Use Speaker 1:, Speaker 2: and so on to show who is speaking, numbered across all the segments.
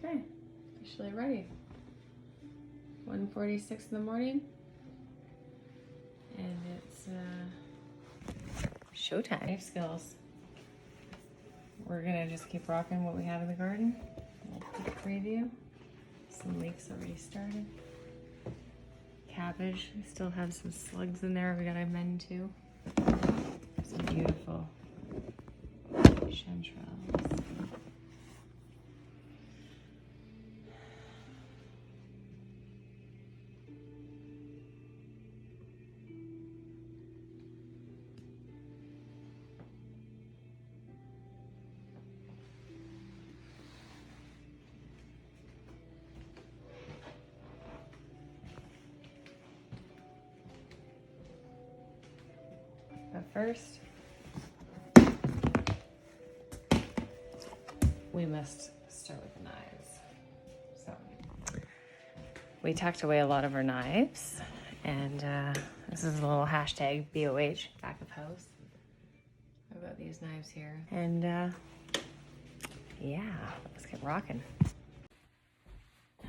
Speaker 1: Okay, officially ready. 1:46 in the morning, and it's showtime. Knife skills. We're gonna just keep rocking what we have in the garden. A little quick preview. Some leeks already started. Cabbage, we still have some slugs in there we gotta amend to. Some beautiful chanterelles. But first, we must start with the knives. So, we tucked away a lot of our knives, and this is a little hashtag BOH, back of house. I've got these knives here, and yeah, let's get rocking.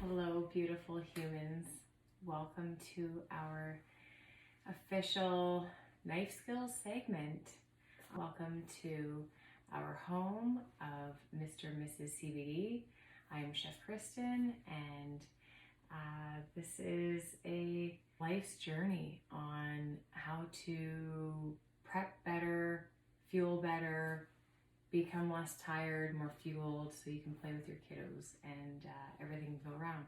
Speaker 1: Hello, beautiful humans. Welcome to our official knife skills segment. Welcome to our home of Mr. and Mrs. CBD. I'm Chef Kristen, and this is a life's journey on how to prep better, fuel better, become less tired, more fueled, so you can play with your kiddos and everything go around.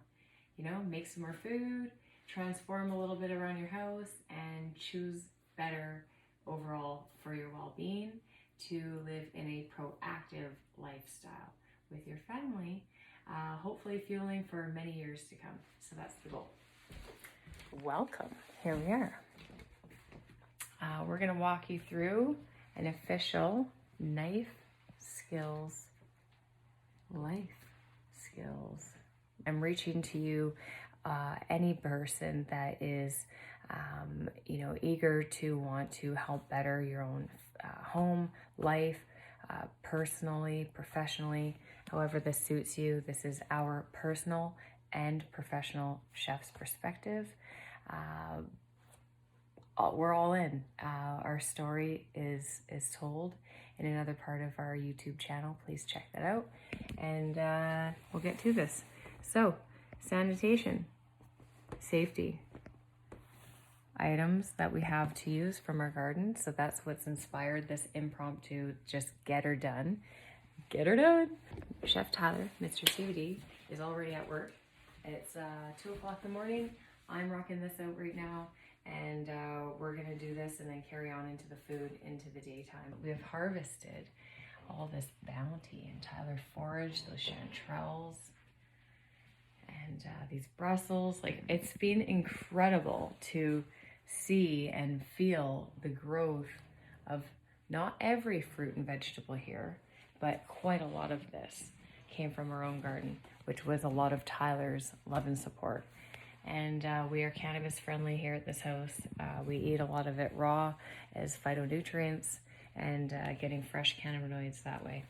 Speaker 1: You know, make some more food, transform a little bit around your house, and choose better overall for your well-being to live in a proactive lifestyle with your family, hopefully fueling for many years to come. So that's the goal. Welcome. Here we are. We're going to walk you through an official knife skills, life skills. I'm reaching to you, any person that is eager to want to help better your own home, life, personally, professionally, however this suits you. This is our personal and professional chef's perspective. We're all in. Our story is told in another part of our YouTube channel. Please check that out, and we'll get to this. So, sanitation, safety, items that we have to use from our garden. So that's what's inspired this impromptu just get her done. Get her done. Chef Tyler, Mr. CBD, is already at work. It's 2 o'clock in the morning. I'm rocking this out right now, and we're gonna do this and then carry on into the food into the daytime. We have harvested all this bounty, and Tyler foraged those chanterelles and these Brussels. Like, it's been incredible to see and feel the growth of not every fruit and vegetable here, but quite a lot of this came from our own garden, which was a lot of Tyler's love and support. And we are cannabis friendly here at this house. We eat a lot of it raw as phytonutrients and getting fresh cannabinoids that way.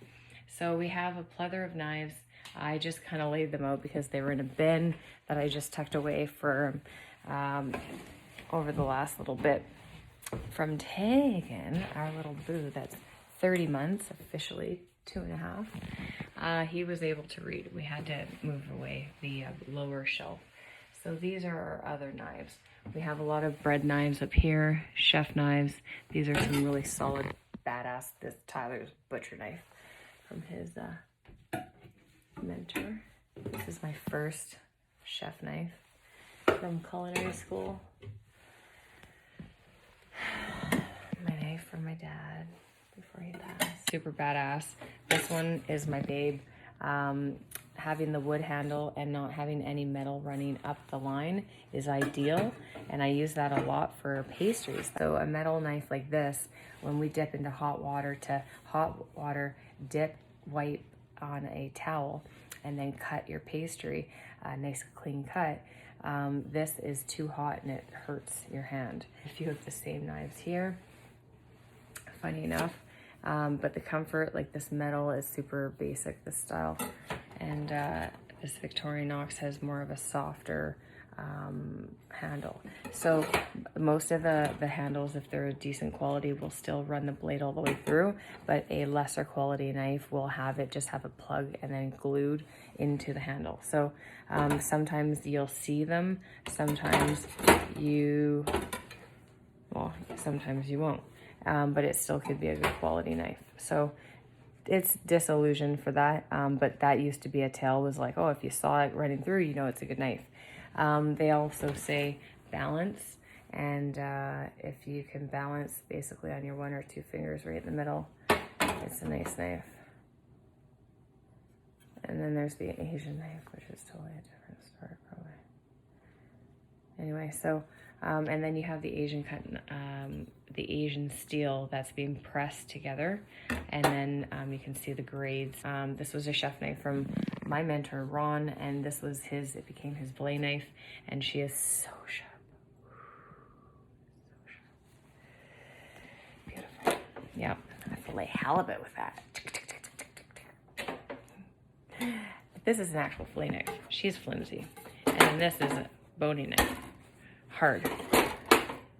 Speaker 1: So we have a plethora of knives. I just kind of laid them out because they were in a bin that I just tucked away for over the last little bit from Tegan, our little boo that's 30 months, officially 2.5. He was able to read. We had to move away the lower shelf. So these are our other knives. We have a lot of bread knives up here, chef knives. These are some really solid, badass, this Tyler's butcher knife from his mentor. This is my first chef knife from culinary school. My knife from my dad before he passed. Super badass. This one is my babe. Having the wood handle and not having any metal running up the line is ideal, and I use that a lot for pastries. So a metal knife like this, when we dip into hot water, dip, wipe on a towel, and then cut your pastry, nice clean cut. This is too hot and it hurts your hand. A few of the same knives here, funny enough, but the comfort, like this metal is super basic, this style, and This Victorinox has more of a softer handle. So most of the handles, if they're a decent quality, will still run the blade all the way through, but a lesser quality knife will have it just have a plug and then glued into the handle. So sometimes you'll see them, sometimes you won't, but it still could be a good quality knife. So it's disillusioned for that, but that used to be a tale, was like, oh, if you saw it running through, you know it's a good knife. They also say balance, and if you can balance basically on your 1 or 2 fingers right in the middle, it's a nice knife. And then there's the Asian knife, which is totally a different story probably. Anyway, so and then you have the Asian the Asian steel that's being pressed together, and then you can see the grades. This was a chef knife from my mentor Ron, and this was his. It became his blade knife, and she is so sharp, so sharp, beautiful. Yeah, I fillet halibut with that. This is an actual fillet knife. She's flimsy, and then this is a boning knife, hard.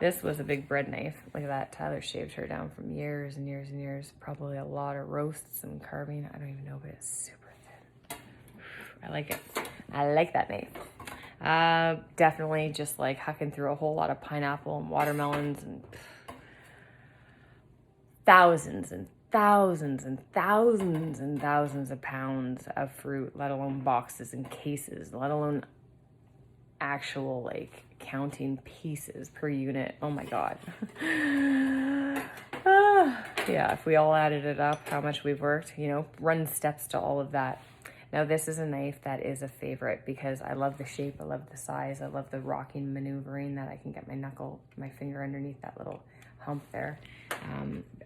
Speaker 1: This was a big bread knife. Look at that. Tyler shaved her down from years and years and years. Probably a lot of roasts and carving. I don't even know, but it's super thin. I like it. I like that knife. Definitely just like hucking through a whole lot of pineapple and watermelons and thousands and thousands and thousands and thousands of pounds of fruit, let alone boxes and cases, let alone actual like counting pieces per unit. Oh my god. Yeah, if we all added it up, how much we've worked, you know, run steps to all of that. Now this is a knife that is a favorite because I love the shape, I love the size, I love the rocking maneuvering that I can get my finger underneath that little hump there.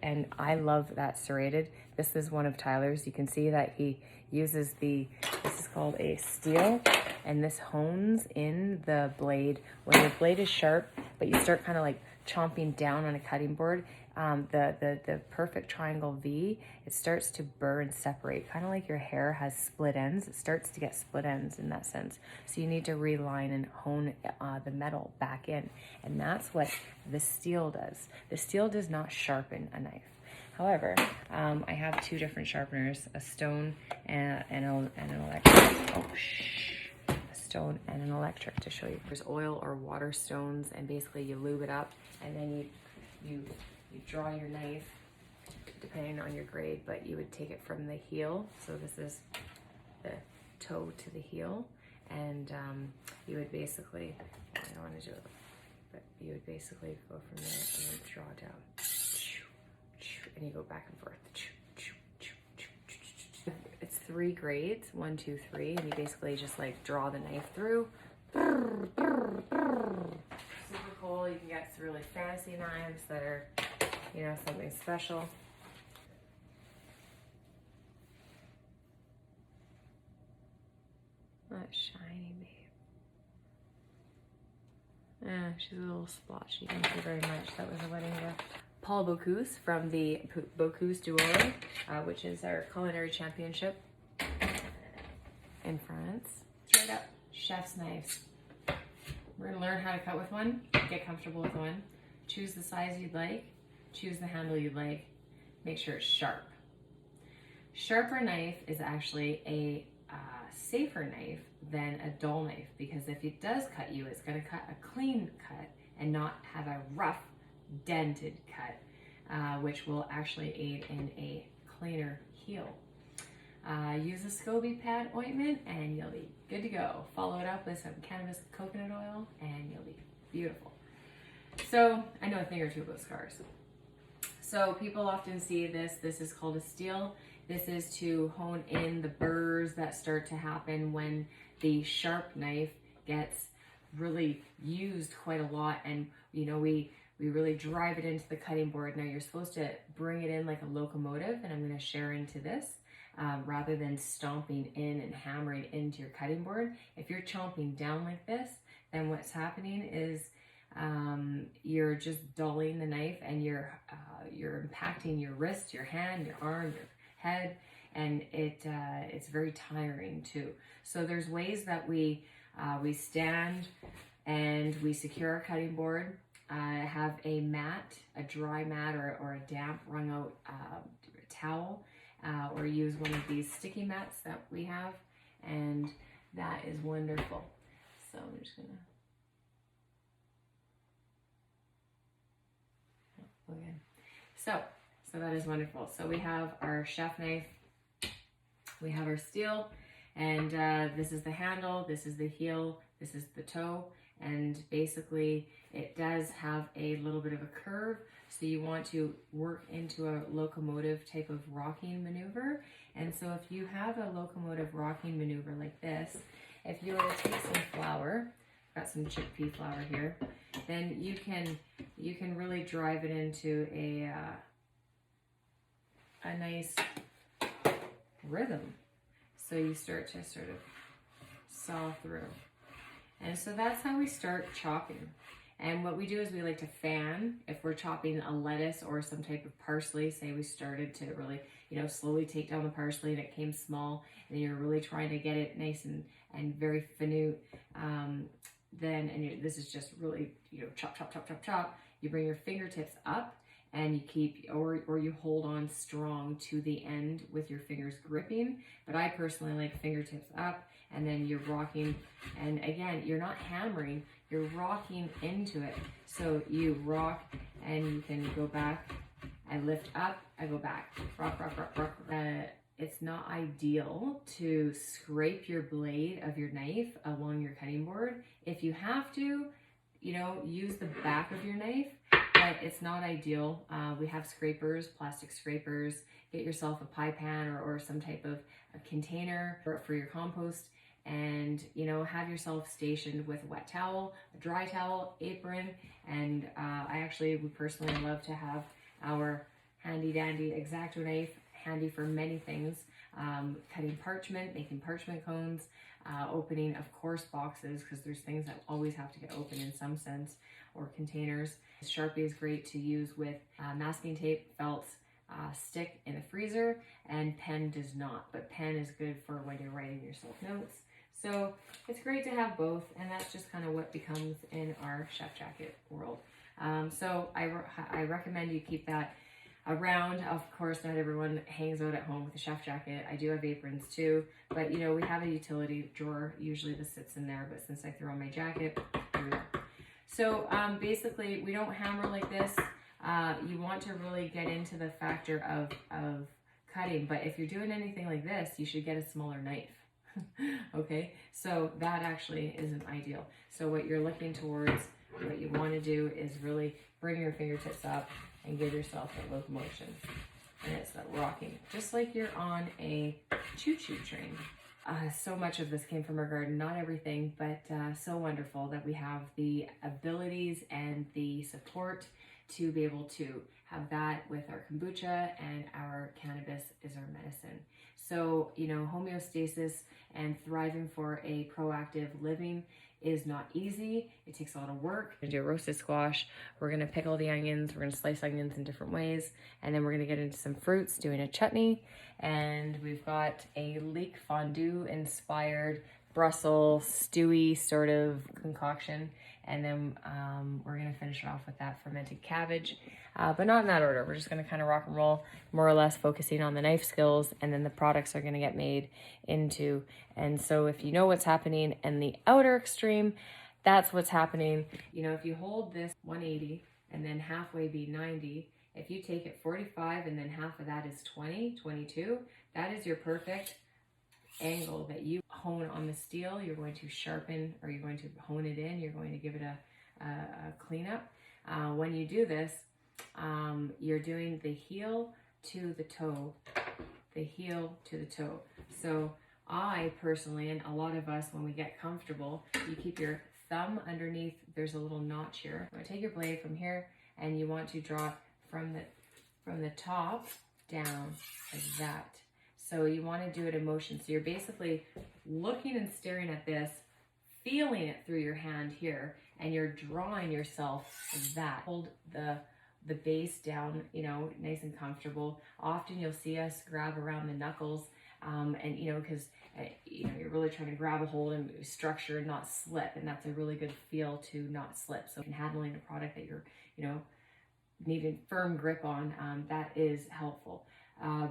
Speaker 1: And I love that serrated. This is one of Tyler's. You can see that he uses this is called a steel, and this hones in the blade. When your blade is sharp, but you start kind of like chomping down on a cutting board, the perfect triangle V, it starts to burr and separate, kind of like your hair has split ends. It starts to get split ends in that sense. So you need to reline and hone the metal back in, and that's what the steel does. The steel does not sharpen a knife. However, I have 2 different sharpeners, a stone and an electric. Oh, shh. A stone and an electric to show you. There's oil or water stones, and basically you lube it up, and then you draw your knife, depending on your grade, but you would take it from the heel. So this is the toe to the heel, and you would basically, I don't want to do it, but you would basically go from there and then draw down. And you go back and forth. It's 3 grades, 1, 2, 3, and you basically just like draw the knife through. Super cool. You can get some really fancy knives that are, you know, something special. That shiny babe. She's a little splotchy. Thank you very much. That was a wedding gift. Paul Bocuse from the Bocuse d'Or, which is our culinary championship in France. Straight up chef's knives. We're gonna learn how to cut with one, get comfortable with one, choose the size you'd like, choose the handle you'd like, make sure it's sharp. Sharper knife is actually a safer knife than a dull knife, because if it does cut you, it's gonna cut a clean cut and not have a rough, dented cut, which will actually aid in a cleaner heel. Use a SCOBY pad ointment and you'll be good to go. Follow it up with some cannabis coconut oil and you'll be beautiful. So I know a thing or two about scars. So people often see this is called a steel. This is to hone in the burrs that start to happen when the sharp knife gets really used quite a lot, and you know, we really drive it into the cutting board. Now you're supposed to bring it in like a locomotive, and I'm going to share into this, rather than stomping in and hammering into your cutting board. If you're chomping down like this, then what's happening is you're just dulling the knife, and you're impacting your wrist, your hand, your arm, your head, and it's very tiring too. So there's ways that we stand and we secure our cutting board. Have a mat, a dry mat or a damp wrung out towel, or use one of these sticky mats that we have, and that is wonderful. So I'm just gonna, okay. So that is wonderful. So we have our chef knife, we have our steel, and this is the handle, this is the heel, this is the toe, and basically it does have a little bit of a curve, so you want to work into a locomotive type of rocking maneuver. And so if you have a locomotive rocking maneuver like this, if you were to take some flour, I've got some chickpea flour here, then you can really drive it into a nice rhythm. So you start to sort of saw through. And so that's how we start chopping. And what we do is we like to fan. If we're chopping a lettuce or some type of parsley, say we started to really, slowly take down the parsley and it came small, and you're really trying to get it nice and very finute, this is just really, chop, chop, chop, chop, chop. You bring your fingertips up and you keep, or you hold on strong to the end with your fingers gripping. But I personally like fingertips up, and then you're rocking. And again, you're not hammering, you're rocking into it. So you rock and you can go back. I lift up, I go back. Rock, rock, rock, rock. It's not ideal to scrape your blade of your knife along your cutting board. If you have to, use the back of your knife, but it's not ideal. We have scrapers, plastic scrapers. Get yourself a pie pan or some type of a container for your compost, and have yourself stationed with a wet towel, a dry towel, apron, and we personally love to have our handy dandy X-Acto knife handy for many things, cutting parchment, making parchment cones, opening, of course, boxes, because there's things that always have to get open in some sense, or containers. Sharpie is great to use with masking tape, felts, stick in the freezer, and pen does not, but pen is good for when you're writing yourself notes. So it's great to have both, and that's just kind of what becomes in our chef jacket world. So I recommend you keep that around. Of course, not everyone hangs out at home with a chef jacket. I do have aprons too, but we have a utility drawer usually that sits in there, but since I throw on my jacket, here we go. So basically, we don't hammer like this. You want to really get into the factor of cutting, but if you're doing anything like this, you should get a smaller knife. Okay, so that actually isn't ideal. So what you're looking towards, what you want to do is really bring your fingertips up and give yourself that locomotion. And it's that rocking, just like you're on a choo-choo train. So much of this came from our garden, not everything, but so wonderful that we have the abilities and the support to be able to have that with our kombucha, and our cannabis is our medicine. So, homeostasis and thriving for a proactive living is not easy. It takes a lot of work. We're gonna do a roasted squash. We're gonna pickle the onions. We're gonna slice onions in different ways. And then we're gonna get into some fruits, doing a chutney. And we've got a Leek fondue inspired Brussels stewy sort of concoction. And then we're gonna finish it off with that fermented cabbage, but not in that order. We're just gonna kind of rock and roll, more or less focusing on the knife skills, and then the products are gonna get made into. And so if you know what's happening in the outer extreme, that's what's happening. If you hold this 180 and then halfway be 90, if you take it 45 and then half of that is 20, 22, that is your perfect angle that you hone on the steel. You're going to sharpen, or you're going to hone it in. You're going to give it a cleanup. When you do this, you're doing the heel to the toe, the heel to the toe. So I personally, and a lot of us, when we get comfortable, you keep your thumb underneath. There's a little notch here. You want to take your blade from here, and you want to draw from the top down like that. So you want to do it in motion. So you're basically looking and staring at this, feeling it through your hand here, and you're drawing yourself like that. Hold the the base down, you know, nice and comfortable. Often you'll see us grab around the knuckles, and you know, because you know, you're really trying to grab a hold and structure and not slip, and that's a really good feel to not slip. So in handling a product that you're, you know, needing firm grip on, that is helpful.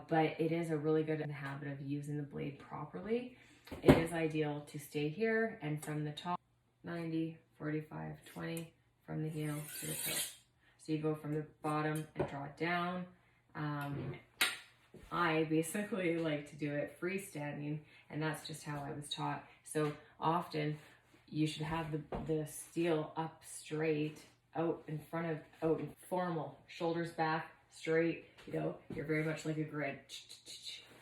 Speaker 1: But it is a really good habit of using the blade properly. It is ideal to stay here and from the top, 90, 45, 20, from the heel to the toe. So you go from the bottom and draw it down. I basically like to do it freestanding, and that's just how I was taught. So often you should have the steel up straight, out in front of, out in formal, shoulders back, straight, you know, you're very much like a grid,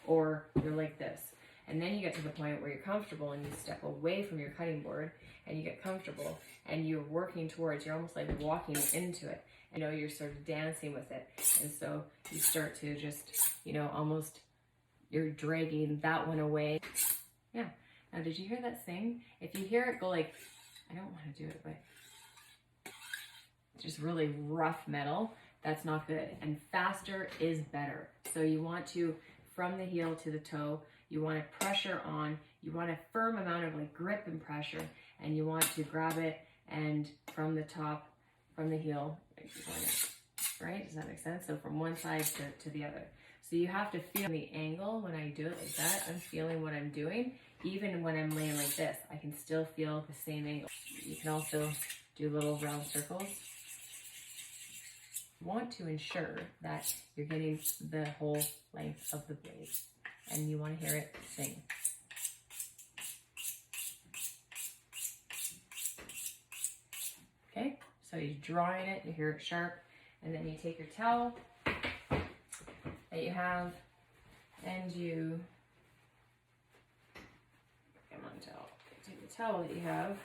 Speaker 1: or you're like this. And then you get to the point where you're comfortable and you step away from your cutting board and you get comfortable and you're working towards, you're almost like walking into it. You know, you're sort of dancing with it. And so you start to just, you know, almost, you're dragging that one away. Yeah. Now, did you hear that sing? If you hear it go like, I don't want to do it, but just really rough metal, that's not good. And faster is better. So you want to, from the heel to the toe, you want to pressure on, you want a firm amount of like grip and pressure, and you want to grab it and from the top, from the heel, right? Does that make sense? So from one side to the other. So you have to feel the angle when I do it like that. I'm feeling what I'm doing. Even when I'm laying like this, I can still feel the same angle. You can also do little round circles. You want to ensure that you're getting the whole length of the blade, and you want to hear it sing. Okay, so you're drawing it, you hear it sharp, and then you take your towel that you have, and you, come on towel, take the towel that you have,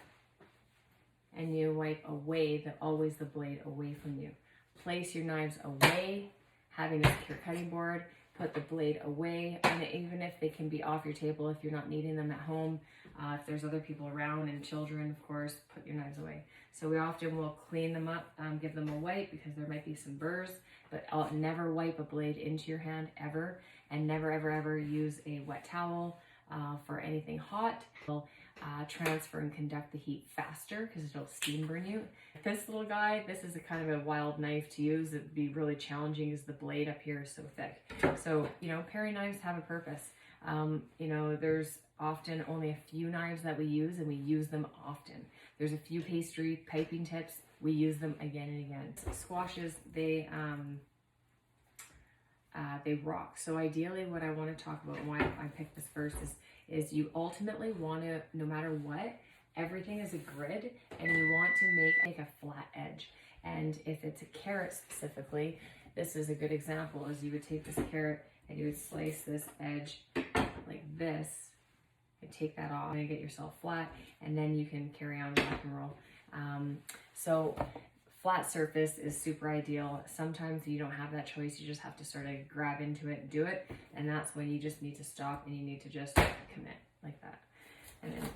Speaker 1: and you wipe away, always the blade away from you. Place your knives away, having a secure cutting board, put the blade away, and even if they can be off your table, if you're not needing them at home, if there's other people around and children, of course, put your knives away. So we often will clean them up, give them a wipe because there might be some burrs, but I'll never wipe a blade into your hand ever, and never ever ever use a wet towel for anything hot. It'll transfer and conduct the heat faster because it'll steam burn you. This little guy, this is a kind of a wild knife to use. It'd be really challenging because the blade up here is so thick. So, you know, paring knives have a purpose. You know, there's often only a few knives that we use, and we use them often. There's a few pastry piping tips. We use them again and again. Squashes, they rock. So ideally what I want to talk about and why I picked this first is you ultimately want to, no matter what, everything is a grid, and you want to make a flat edge. And if it's a carrot specifically, this is a good example, is you would take this carrot and you would slice this edge like this, and take that off and get yourself flat, and then you can carry on rock and roll. So flat surface is super ideal. Sometimes you don't have that choice. You just have to sort of grab into it and do it. And that's when you just need to stop and you need to just commit like that. And then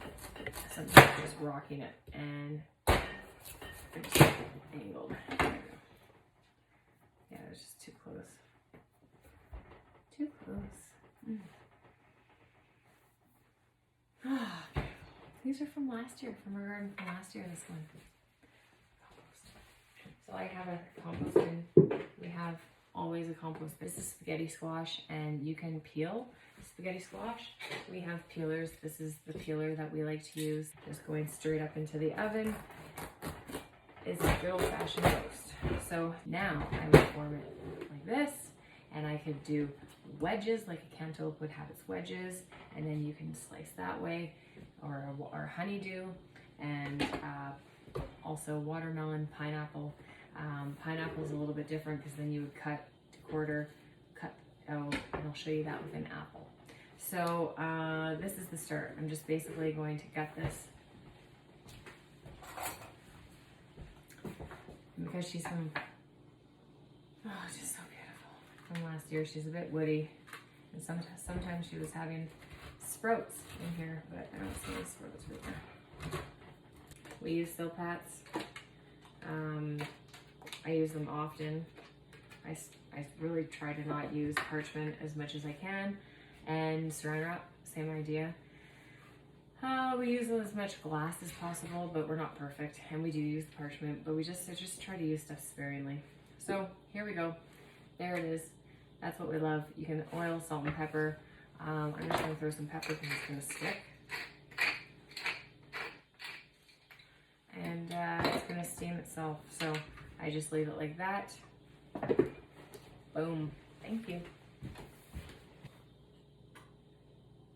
Speaker 1: sometimes just rocking it and it's angled. There we go. Yeah, it was just too close. Too close. These are from last year, from our garden from last year, this one. So I have a compost bin. We have always a compost bin. This is spaghetti squash, and you can peel spaghetti squash. We have peelers. This is the peeler that we like to use. Just going straight up into the oven is a good old-fashioned roast. So now I would form it like this, and I could do wedges, like a cantaloupe would have its wedges, and then you can slice that way, or honeydew, and also watermelon, pineapple. Pineapple is a little bit different because then you would cut to quarter, cut out, and I'll show you that with an apple. So this is the start. I'm just basically going to gut this. And because she's from, just so beautiful, from last year, she's a bit woody, and sometimes she was having sprouts in here, but I don't see any sprouts right now. We use silpats. I use them often. I really try to not use parchment as much as I can. And saran wrap, same idea. We use as much glass as possible, but we're not perfect. And we do use the parchment, but I just try to use stuff sparingly. So here we go. There it is. That's what we love. You can oil, salt, and pepper. I'm just gonna throw some pepper because it's gonna stick. And it's gonna steam itself. So I just leave it like that. Boom. Thank you.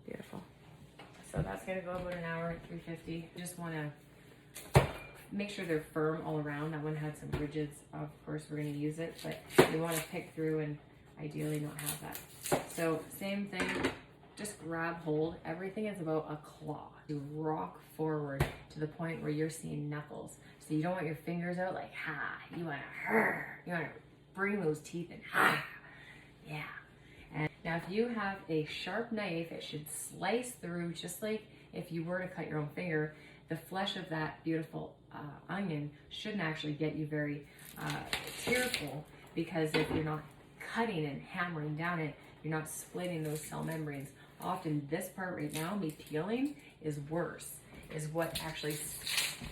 Speaker 1: Beautiful. So that's gonna go about an hour at 350. Just wanna make sure they're firm all around. That one had some rigids. Of course, we're gonna use it, but you wanna pick through and ideally not have that. So same thing, just grab hold. Everything is about a claw. You rock forward to the point where you're seeing knuckles. So you don't want your fingers out like, ha. You wanna bring those teeth in, ha. Yeah. And now if you have a sharp knife, it should slice through just like if you were to cut your own finger. The flesh of that beautiful onion shouldn't actually get you very tearful, because if you're not cutting and hammering down it, you're not splitting those cell membranes. Often this part right now, me peeling, is worse, is what actually,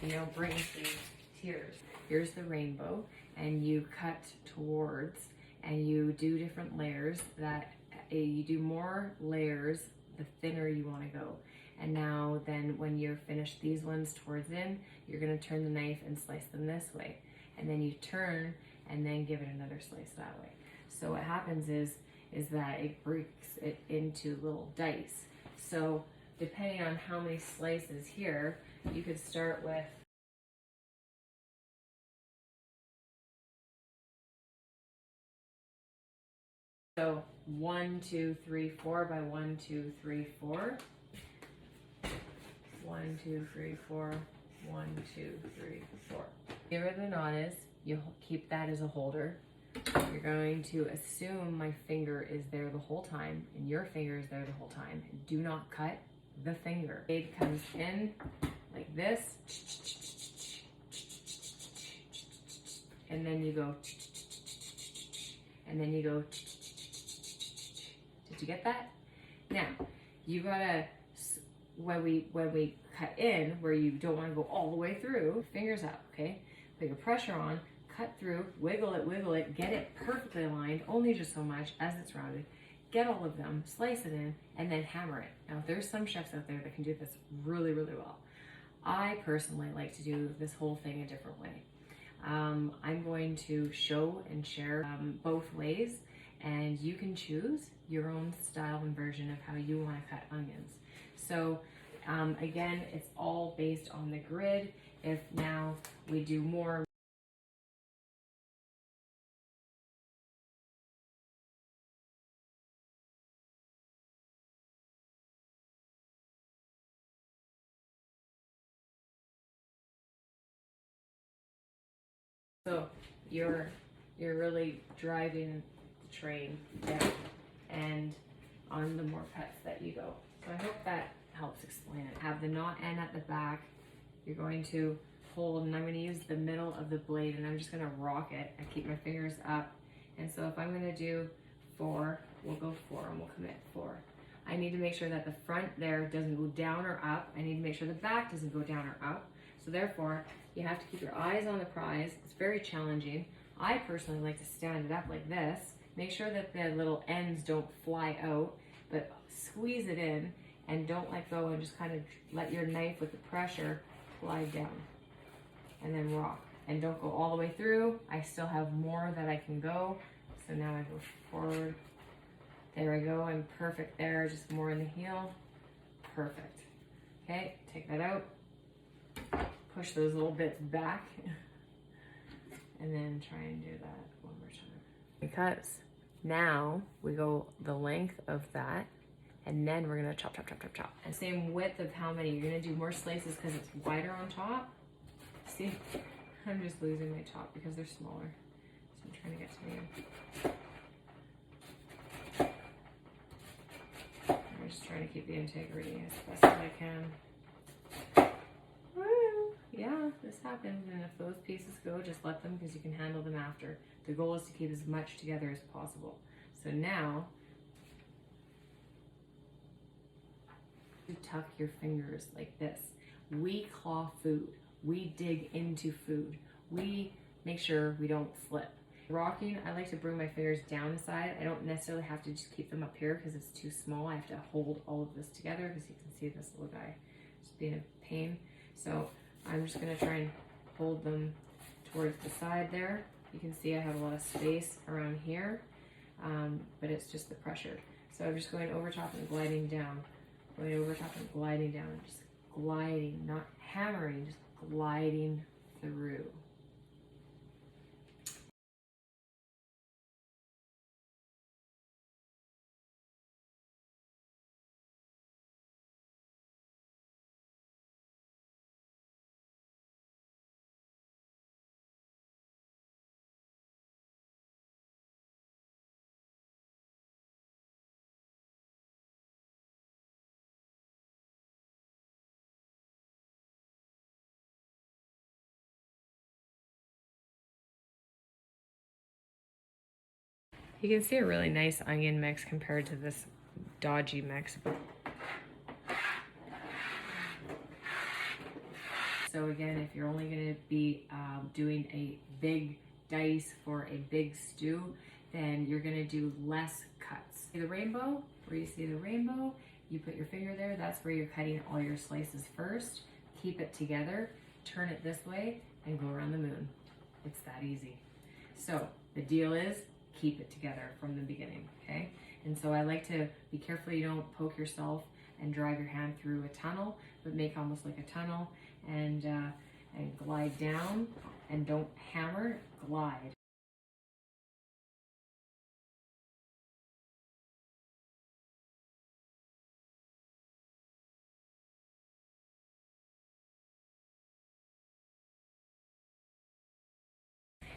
Speaker 1: you know, brings these tears. Here's the rainbow, and you cut towards, and you do different layers. That you do more layers, the thinner you want to go. And now then when you're finished these ones towards in, you're gonna turn the knife and slice them this way. And then you turn and then give it another slice that way. So what happens is that it breaks it into little dice. So depending on how many slices here, you could start with so 1, 2, 3, 4 by 1, 2, 3, 4. 1, 2, 3, 4. 1, 2, 3, 4. Here where the knot is, you keep that as a holder. You're going to assume my finger is there the whole time, and your finger is there the whole time. And do not cut the finger. It comes in like this, and then you go, and then you go. Did you get that? Now, you gotta, when we cut in, where you don't want to go all the way through, fingers up, okay? Put your pressure on, cut through, wiggle it, get it perfectly aligned, only just so much as it's rounded. Get all of them, slice it in, and then hammer it. Now, there's some chefs out there that can do this really, really well. I personally like to do this whole thing a different way. I'm going to show and share both ways, and you can choose your own style and version of how you want to cut onions. So again, it's all based on the grid. If now we do more so you're really driving the train down and on the more cuts that you go. So I hope that helps explain it. Have the knot end at the back. You're going to hold, and I'm going to use the middle of the blade, and I'm just going to rock it. I keep my fingers up, and so if I'm going to do 4, we'll go 4, and we'll commit 4. I need to make sure that the front there doesn't go down or up. I need to make sure the back doesn't go down or up. So therefore, you have to keep your eyes on the prize. It's very challenging. I personally like to stand it up like this. Make sure that the little ends don't fly out, but squeeze it in and don't let go, and just kind of let your knife with the pressure glide down and then rock. And don't go all the way through. I still have more that I can go. So now I go forward. There I go, I'm perfect there, just more in the heel. Perfect. Okay, take that out. Push those little bits back. And then try and do that one more time. Because now we go the length of that, and then we're gonna chop, chop, chop, chop, chop. And same width of how many. You're gonna do more slices because it's wider on top. See, I'm just losing my top because they're smaller. So I'm trying to get to the end. I'm just trying to keep the integrity as best as I can. Woo! Yeah. this happens, and if those pieces go, just let them, because you can handle them after. The goal is to keep as much together as possible. So now, you tuck your fingers like this. We claw food. We dig into food. We make sure we don't slip. Rocking, I like to bring my fingers down the side. I don't necessarily have to just keep them up here because it's too small. I have to hold all of this together, because you can see this little guy just being a pain. So I'm just gonna try and hold them towards the side there. You can see I have a lot of space around here, but it's just the pressure. So I'm just going over top and gliding down, going over top and gliding down, just gliding, not hammering, just gliding through. You can see a really nice onion mix compared to this dodgy mix. So again, if you're only going to be doing a big dice for a big stew, then you're going to do less cuts. See the rainbow? Where you see the rainbow, you put your finger there. That's where you're cutting all your slices first. Keep it together, turn it this way, and go around the moon. It's that easy. So the deal is, keep it together from the beginning, okay? And so I like to be careful you don't poke yourself and drive your hand through a tunnel, but make almost like a tunnel, and glide down, and don't hammer, glide.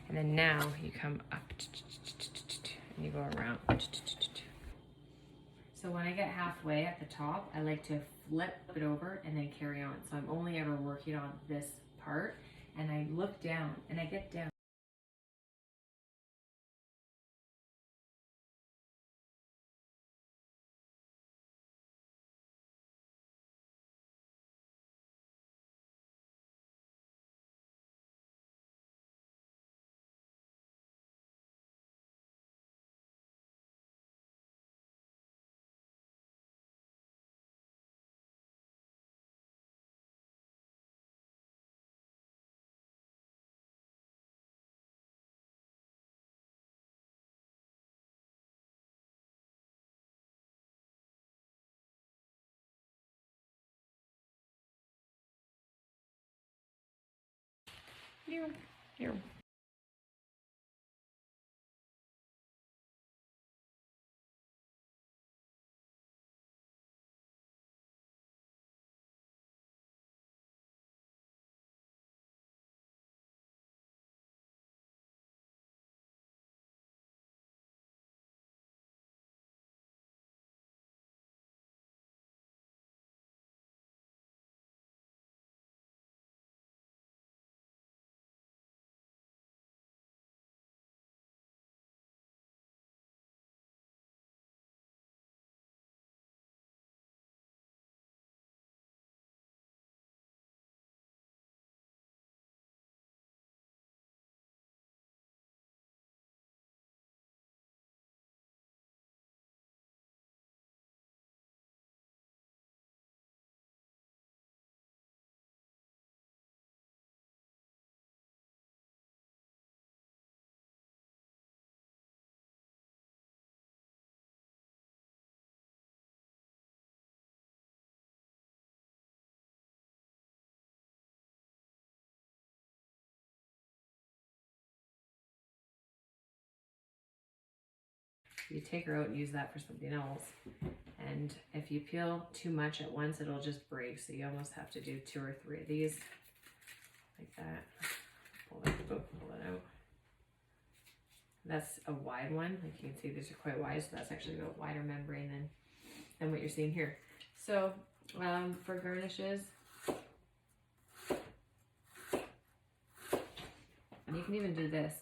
Speaker 1: And then now you come up and you go around. So when I get halfway at the top, I like to flip it over and then carry on. So I'm only ever working on this part, and I look down and I get down. Here. You take her out and use that for something else. And if you peel too much at once, it'll just break. So you almost have to do 2 or 3 of these, like that. Pull it out. That's a wide one. Like you can see, these are quite wide. So that's actually a wider membrane than what you're seeing here. So for garnishes, And you can even do this.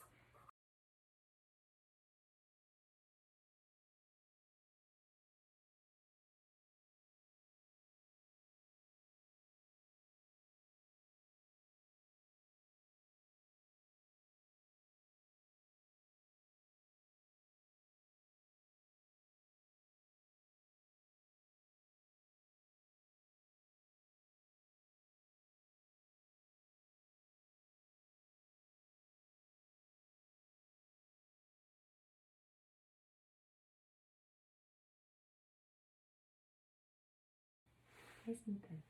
Speaker 1: Nice and thin.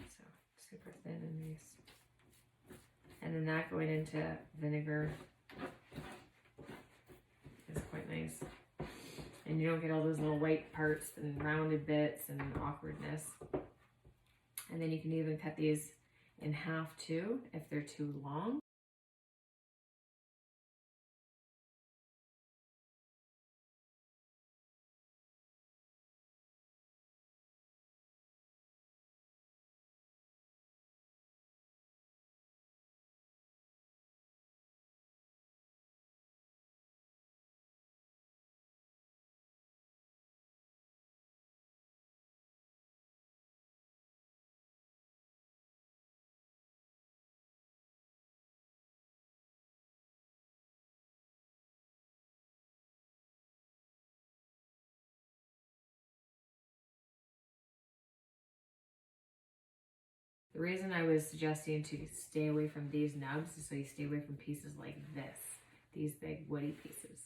Speaker 1: So super thin and nice. And then that going into vinegar is quite nice. And you don't get all those little white parts and rounded bits and awkwardness. And then you can even cut these in half too, if they're too long. The reason I was suggesting to stay away from these nubs is so you stay away from pieces like this, these big woody pieces.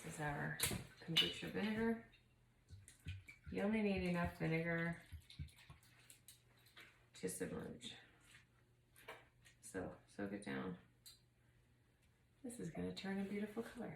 Speaker 1: This is our kombucha vinegar. You only need enough vinegar to submerge. So soak it down. This is going to turn a beautiful color.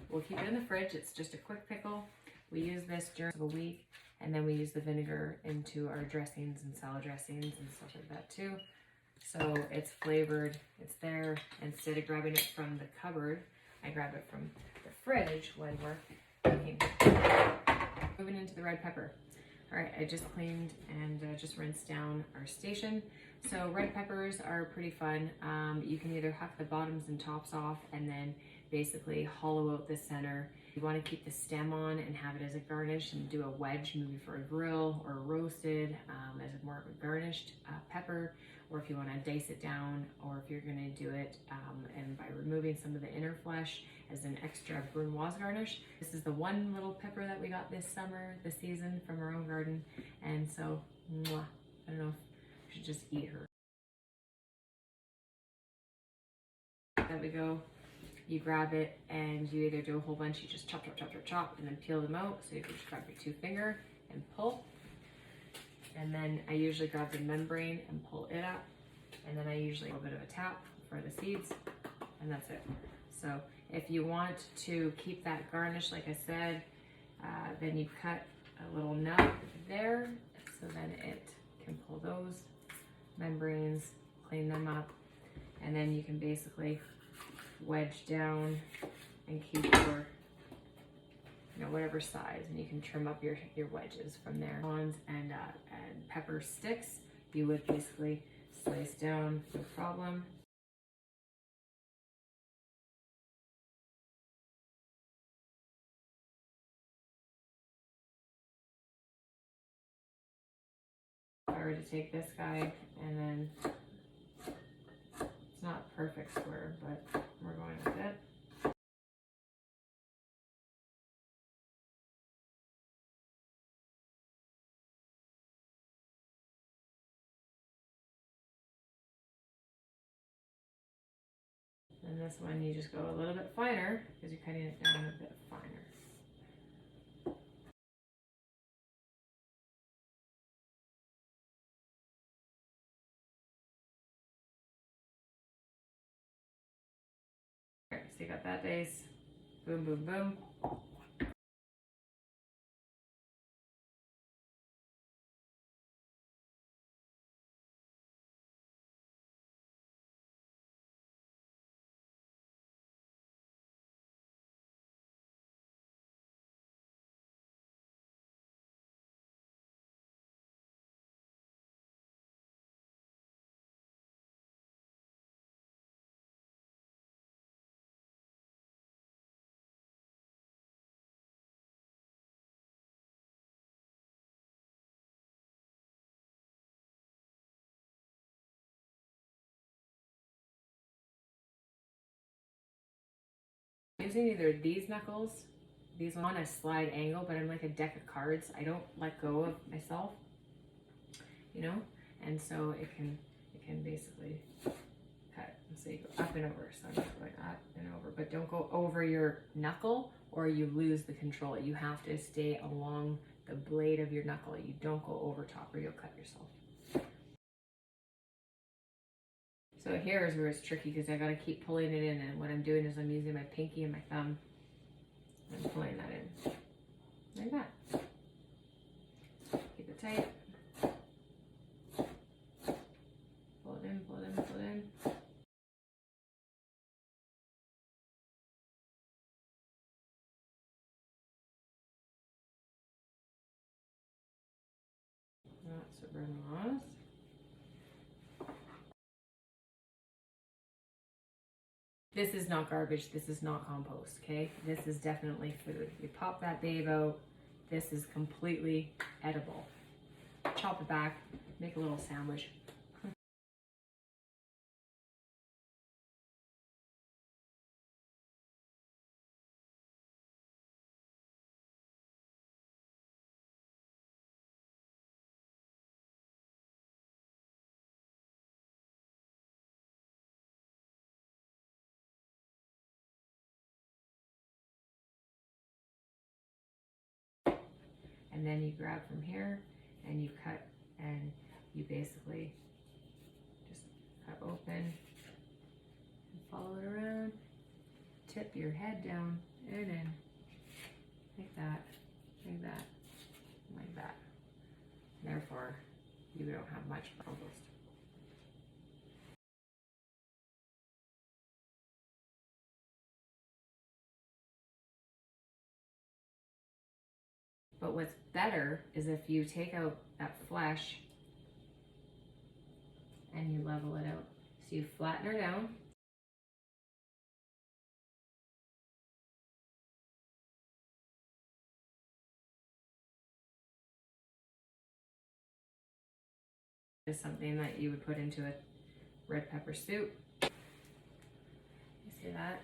Speaker 1: we'll keep it in the fridge. It's just a quick pickle. We use this during a week, and then we use the vinegar into our dressings and salad dressings and stuff like that too. So it's flavored, it's there. Instead of grabbing it from the cupboard, I grab it from the fridge when we're cooking. Moving into the red pepper. All right, I just cleaned and just rinsed down our station. So red peppers are pretty fun. You can either hack the bottoms and tops off and then basically hollow out the center. You want to keep the stem on and have it as a garnish and do a wedge maybe for a grill or roasted as a more of a garnished pepper, or if you want to dice it down, or if you're going to do it and by removing some of the inner flesh as an extra brunoise garnish. This is the one little pepper that we got this summer, this season, from our own garden, and so mwah, I don't know if I should just eat her. There we go. You grab it and you either do a whole bunch, you just chop, chop, chop, chop, chop, and then peel them out. So you can just grab your 2-finger and pull. And then I usually grab the membrane and pull it up. And then I usually a little bit of a tap for the seeds, and that's it. So if you want to keep that garnish, like I said, then you cut a little nub there, so then it can pull those membranes, clean them up, and then you can basically wedge down and keep your, whatever size, and you can trim up your wedges from there. And pepper sticks, you would basically slice down, no problem. If I were to take this guy and then, it's not perfect square, but we're going with it. And this one you just go a little bit finer because you're cutting it down a bit finer. Alright, so you got that base. Boom, boom, boom. Using either these knuckles, these on a slide angle, but I'm like a deck of cards. I don't let go of myself, and so it can basically cut. So you go up and over. So I'm just going up and over, but don't go over your knuckle or you lose the control. You have to stay along the blade of your knuckle. You don't go over top or you'll cut yourself. So here is where it's tricky because I gotta keep pulling it in, and what I'm doing is I'm using my pinky and my thumb and pulling that in. Like that. Keep it tight. Pull it in, pull it in, pull it in. That's what Brunoise. This is not garbage, this is not compost, okay? This is definitely food. You pop that babe out, this is completely edible. Chop it back, make a little sandwich. And then you grab from here and you cut, and you basically just cut open and follow it around. Tip your head down and in, like that, like that, like that. Therefore, you don't have much compost. But what's better is if you take out that flesh and you level it out. So you flatten her down. Is something that you would put into a red pepper soup. You see that?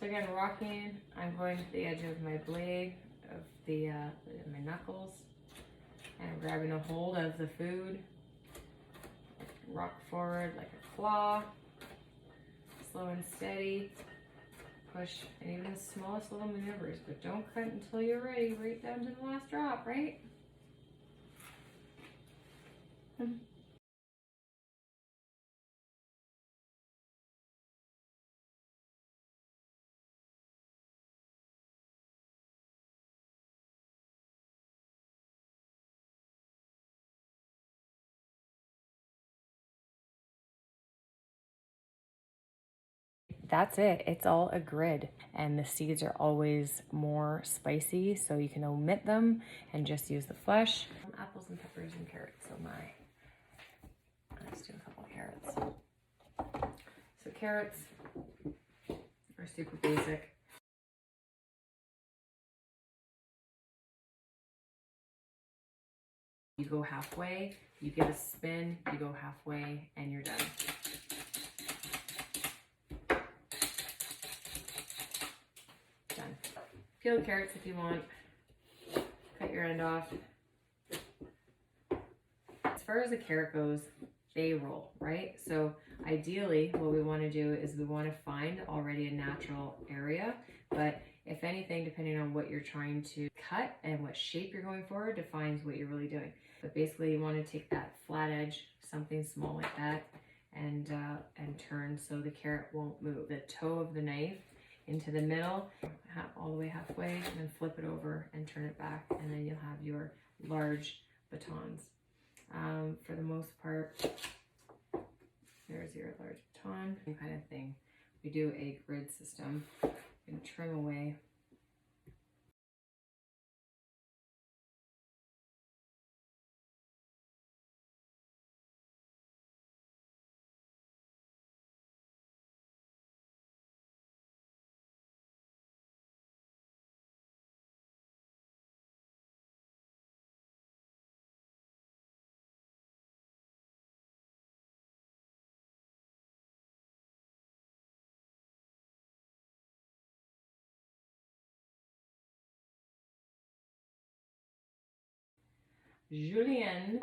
Speaker 1: So again, rocking, I'm going to the edge of my blade, of the my knuckles, and I'm grabbing a hold of the food. Rock forward like a claw, slow and steady. Push, and even the smallest little maneuvers, but don't cut until you're ready, right down to the last drop, right? That's it. It's all a grid, and the seeds are always more spicy, so you can omit them and just use the flesh. Apples and peppers and carrots. So let's do a couple of carrots. So carrots are super basic. You go halfway, you give a spin, you go halfway, and you're done. Done. Peel the carrots if you want. Cut your end off. As far as the carrot goes, they roll, right? So ideally, what we want to do is we want to find already a natural area, but if anything, depending on what you're trying to cut and what shape you're going for, defines what you're really doing. But basically, you want to take that flat edge, something small like that, and turn so the carrot won't move. The toe of the knife into the middle, all the way halfway, and then flip it over and turn it back, and then you'll have your large batons. For the most part, there's your large baton, kind of thing. We do a grid system and trim away. Julienne,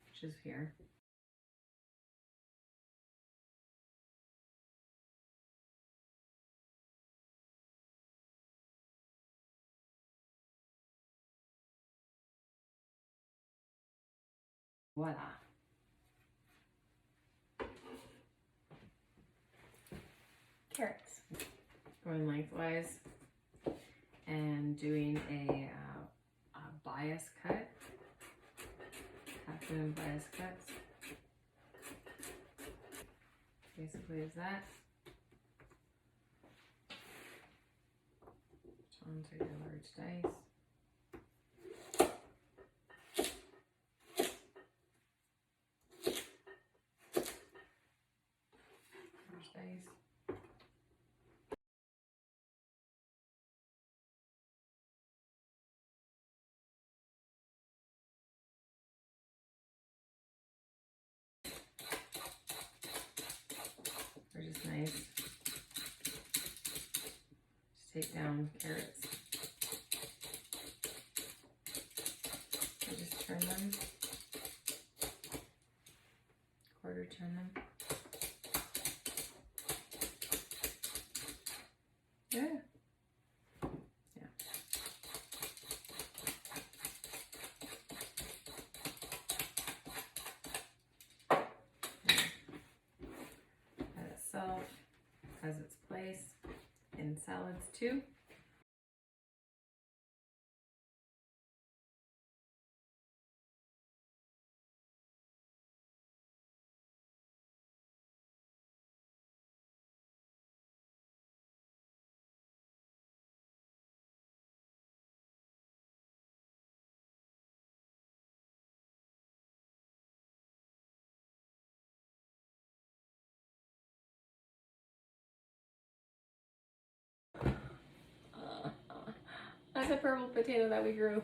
Speaker 1: which is here. Voila. Carrots. Going lengthwise and doing a bias cut. Half-moon bias cuts. Basically is that. Onto your large dice. Large dice. They're just nice. Just take down carrots. I just turn them. Quarter turn them. place in salads too. That's a purple potato that we grew.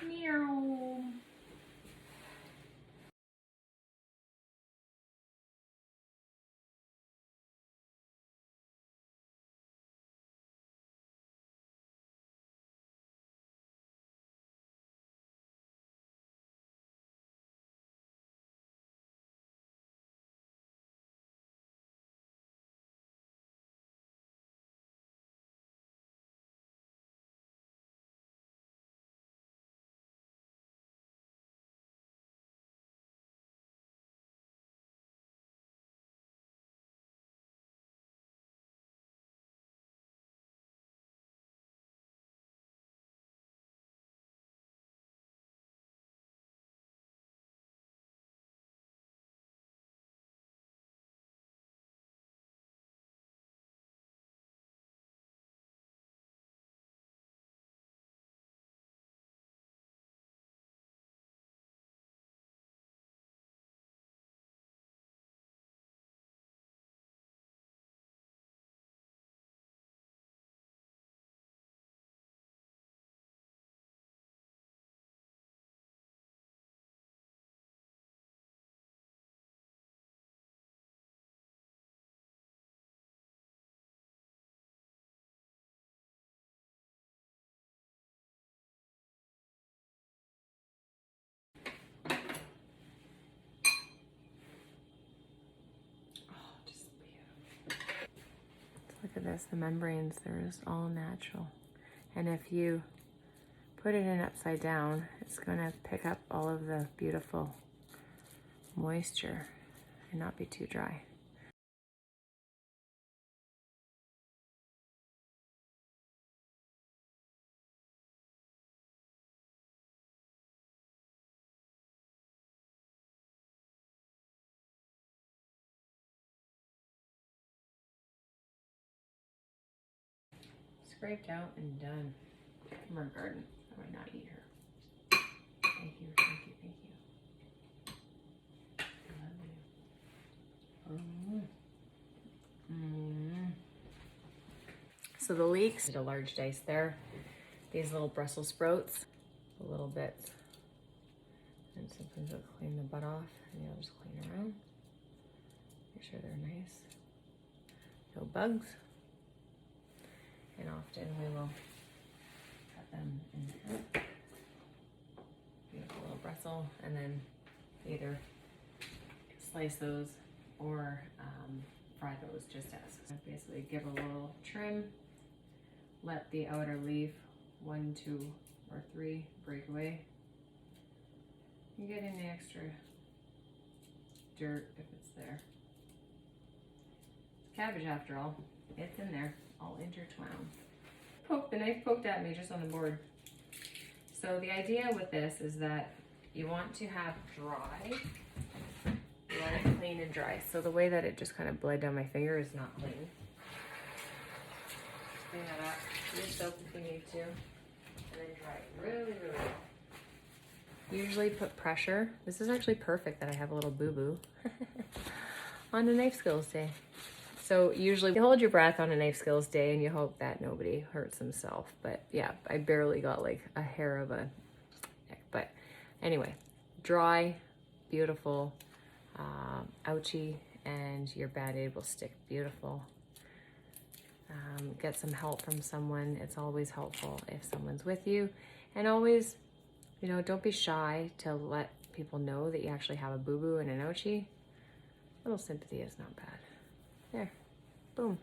Speaker 1: Meow. Look at this, the membranes, they're just all natural. And if you put it in upside down, it's gonna pick up all of the beautiful moisture and not be too dry. Scraped out and done from our garden. I might not eat her. Thank you, thank you, thank you. I love you. So the leeks, did a large dice there. These little Brussels sprouts, a little bit. And sometimes I'll clean the butt off, and I'll just clean around. Make sure they're nice. No bugs. And often we will cut them in half. Beautiful little Brussels, and then either slice those or fry those just as. So basically give a little trim, let the outer leaf 1, 2, or 3 break away. You get any extra dirt if it's there. It's cabbage after all, it's in there, all intertwined. The knife poked at me just on the board. So the idea with this is that you want to have dry, you want it clean and dry. So the way that it just kind of bled down my finger is not clean. Just clean that up, use soap if you need to, and then dry it really, really well. Usually put pressure. This is actually perfect that I have a little boo-boo on a knife skills day. So usually you hold your breath on a knife skills day and you hope that nobody hurts himself. But yeah, I barely got like a hair of a neck. But anyway, dry, beautiful, ouchie, and your Band-Aid will stick beautiful. Get some help from someone. It's always helpful if someone's with you. And always, you know, don't be shy to let people know that you actually have a boo-boo and an ouchie. A little sympathy is not bad. There, boom.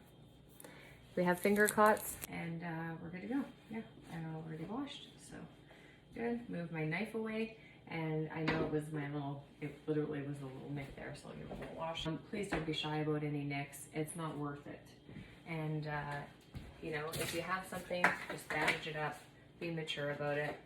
Speaker 1: We have finger cuts, and we're good to go. Yeah, and already washed, so good. Move my knife away, and I know it was my little, it literally was a little nick there, so I'll give it a little wash. Please don't be shy about any nicks. It's not worth it. And, you know, if you have something, just bandage it up, be mature about it.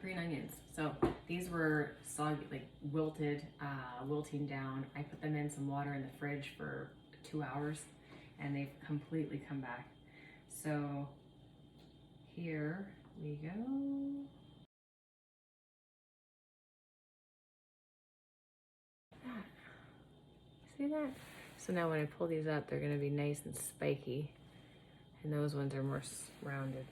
Speaker 1: Green onions. So these were soggy, like wilted, wilting down. I put them in some water in the fridge for 2 hours and they've completely come back. So here we go. See that? So now when I pull these up, they're gonna be nice and spiky, and those ones are more rounded.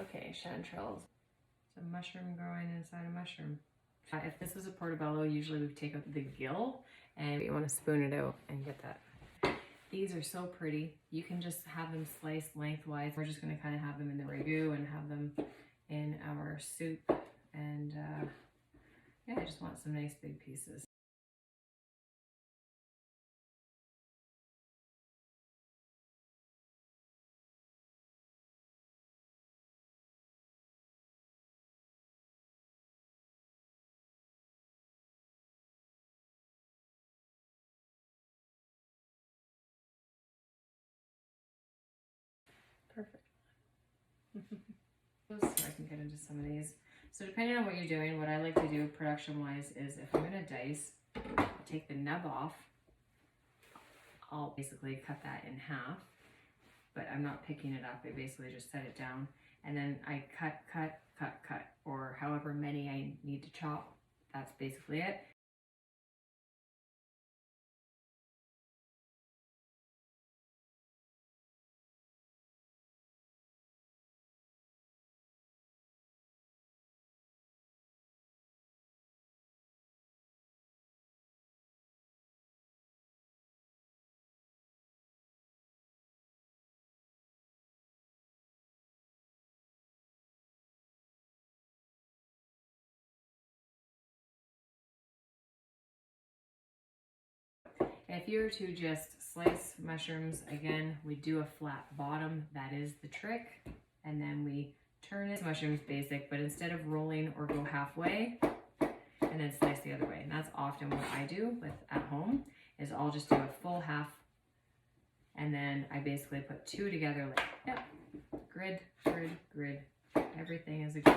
Speaker 1: Okay, chanterelles. It's a mushroom growing inside a mushroom. If this is a portobello, usually we take out the gill and you want to spoon it out and get that. These are so pretty. You can just have them sliced lengthwise. We're just going to kind of have them in the ragu and have them in our soup. And yeah, I just want some nice big pieces. Perfect. So I can get into some of these. So depending on what you're doing, what I like to do production-wise is if I'm going to dice, I'll take the nub off. I'll basically cut that in half, but I'm not picking it up. I basically just set it down, and then I cut, or however many I need to chop. That's basically it. If you were to just slice mushrooms, again, we do a flat bottom. That is the trick. And then we turn it. Mushrooms basic, but instead of rolling or go halfway, and then slice the other way. And that's often what I do with at home, is I'll just do a full half, and then I basically put two together like, yep, grid, grid, grid. Everything is a grid.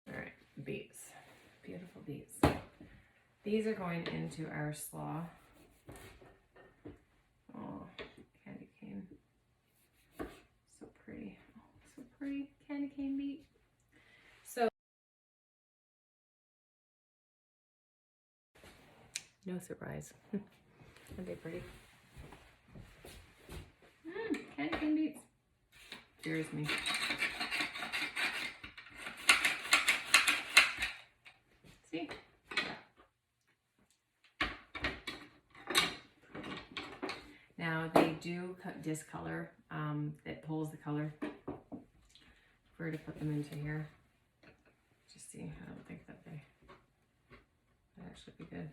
Speaker 1: All right, beets, beautiful beets. These are going into our slaw. Oh, candy cane, so pretty. Oh, so pretty, candy cane beet. So, no surprise. Aren't they pretty? Candy cane beets. Scares me. See? Now they do discolor. It pulls the color. If we were to put them into here, just see, I don't think that they actually be good.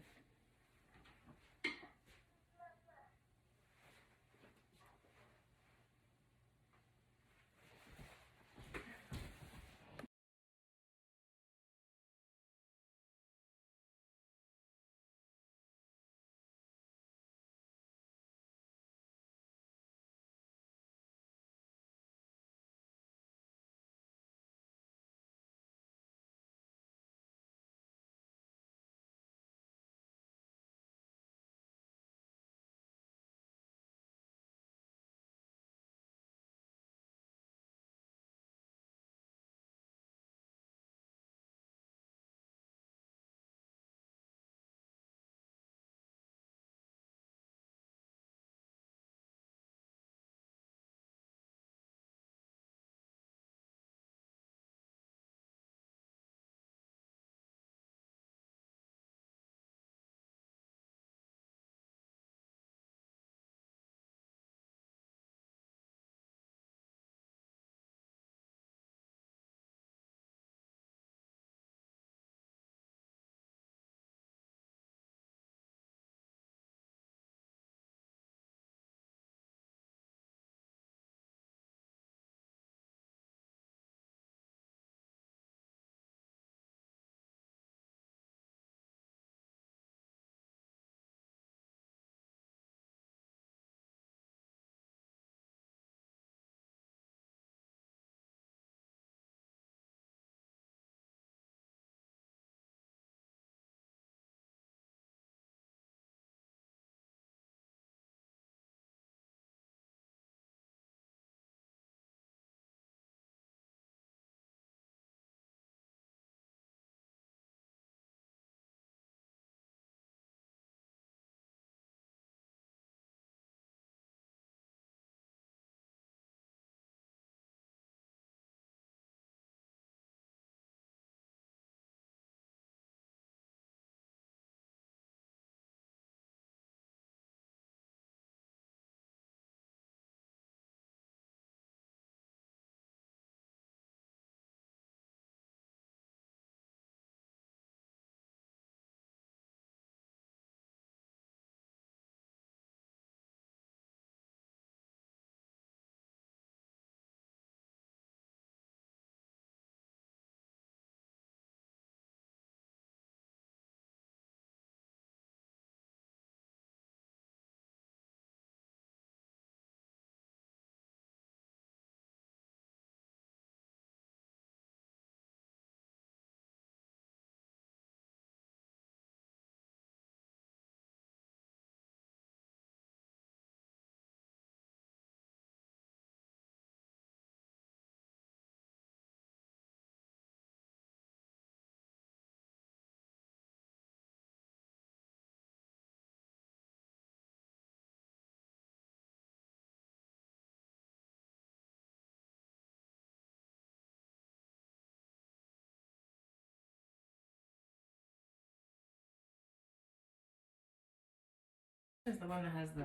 Speaker 1: This is the one that has the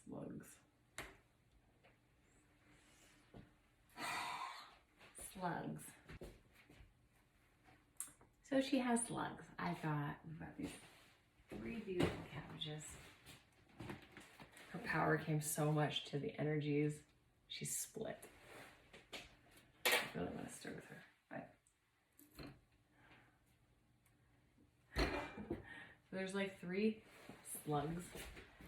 Speaker 1: slugs. Slugs. So she has slugs. We've got these 3 beautiful cabbages. Her power came so much to the energies. She's split. I really want to stir with her. So there's like 3 slugs,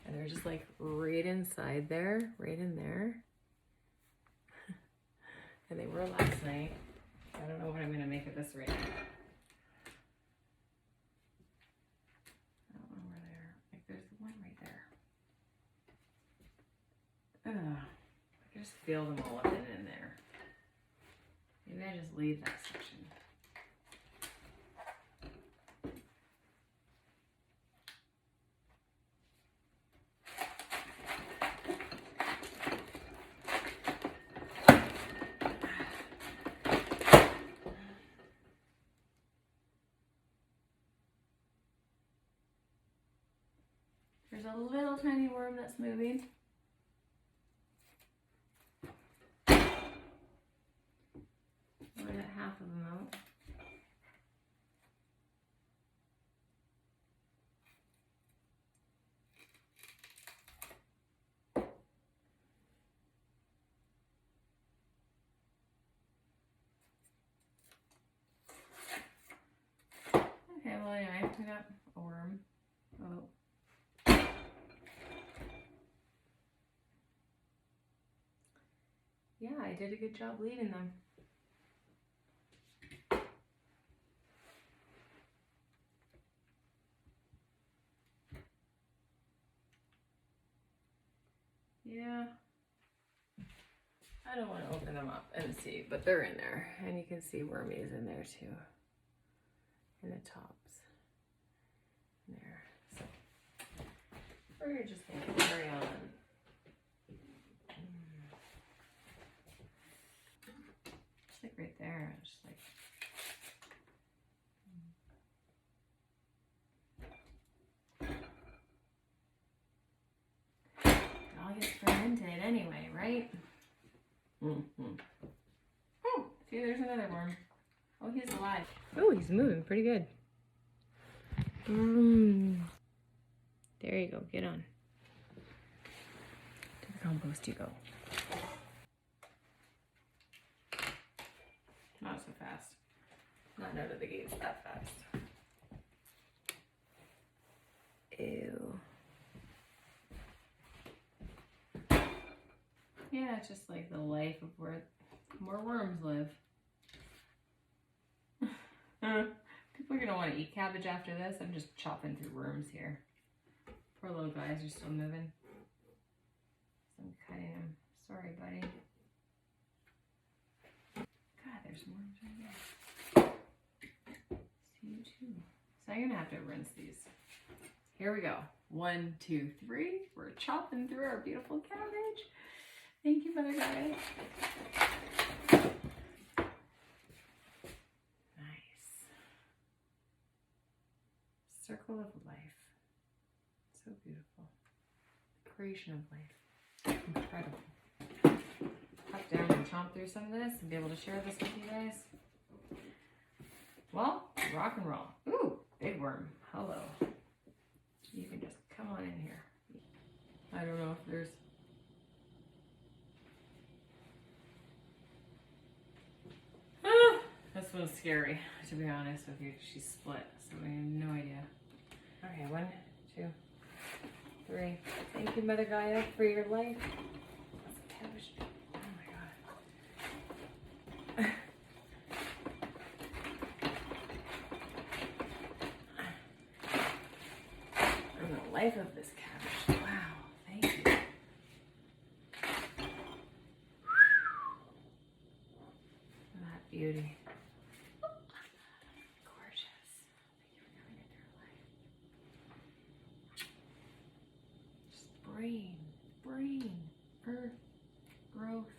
Speaker 1: and they're just like right inside there, right in there. And they were last night. I don't know what I'm gonna make of this right now. I don't know where they are. Like there's the one right there. Ugh. I can just feel them all up in there. Maybe I just leave that section. There's a little tiny worm that's moving. We'll get half of them out. Okay, well anyway, I got a worm. Oh. Yeah, I did a good job leading them. Yeah. I don't want to open them up and see, but they're in there. And you can see wormies in there too. In the tops. There. So we're just going to carry on. Just like right there. Just like. It all gets fermented anyway, right? Oh, see, there's another worm. Oh, he's alive. Oh, he's moving pretty good. There you go. Get on. To the compost you go. Not so fast. Not out of the gates that fast. Ew. Yeah, it's just like the life of where more worms live. People are gonna want to eat cabbage after this. I'm just chopping through worms here. Poor little guys are still moving. So I'm cutting them. Sorry, buddy. God, there's worms right there. See you too. So I'm gonna have to rinse these. Here we go. 1, 2, 3. We're chopping through our beautiful cabbage. Thank you, Mother Guy. Circle of life. So beautiful. Creation of life. Incredible. Hop down and chomp through some of this and be able to share this with you guys. Well, rock and roll. Ooh, big worm. Hello. You can just come on in here. I don't know if there's... This one's scary, to be honest with you. She's split, so we have no idea. Okay, 1, 2, 3. Thank you, Mother Gaia, for your life. That's a cabbage. Oh my god. And the life of this cabbage. Wow, thank you. That beauty. Brain, earth, growth.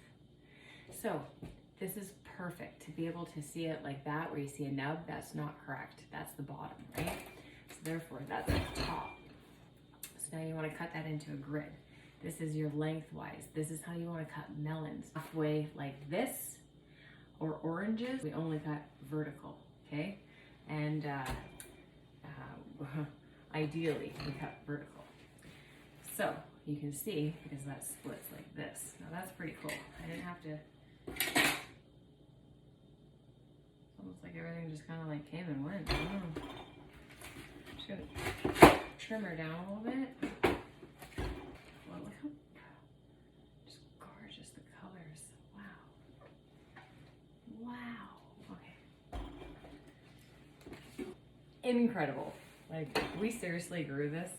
Speaker 1: So this is perfect to be able to see it like that, where you see a nub. That's not correct. That's the bottom, right? So therefore, that's at the top. So now you want to cut that into a grid. This is your lengthwise. This is how you want to cut melons. Halfway like this, or oranges, we only cut vertical, okay? And ideally, we cut vertical. So you can see, because that splits like this. Now that's pretty cool. I didn't have to, it's almost like everything just kind of like came and went. I don't know. I'm just gonna trim her down a little bit. Well, look how just gorgeous the colors. Wow. Wow. Okay. Incredible. Like, we seriously grew this.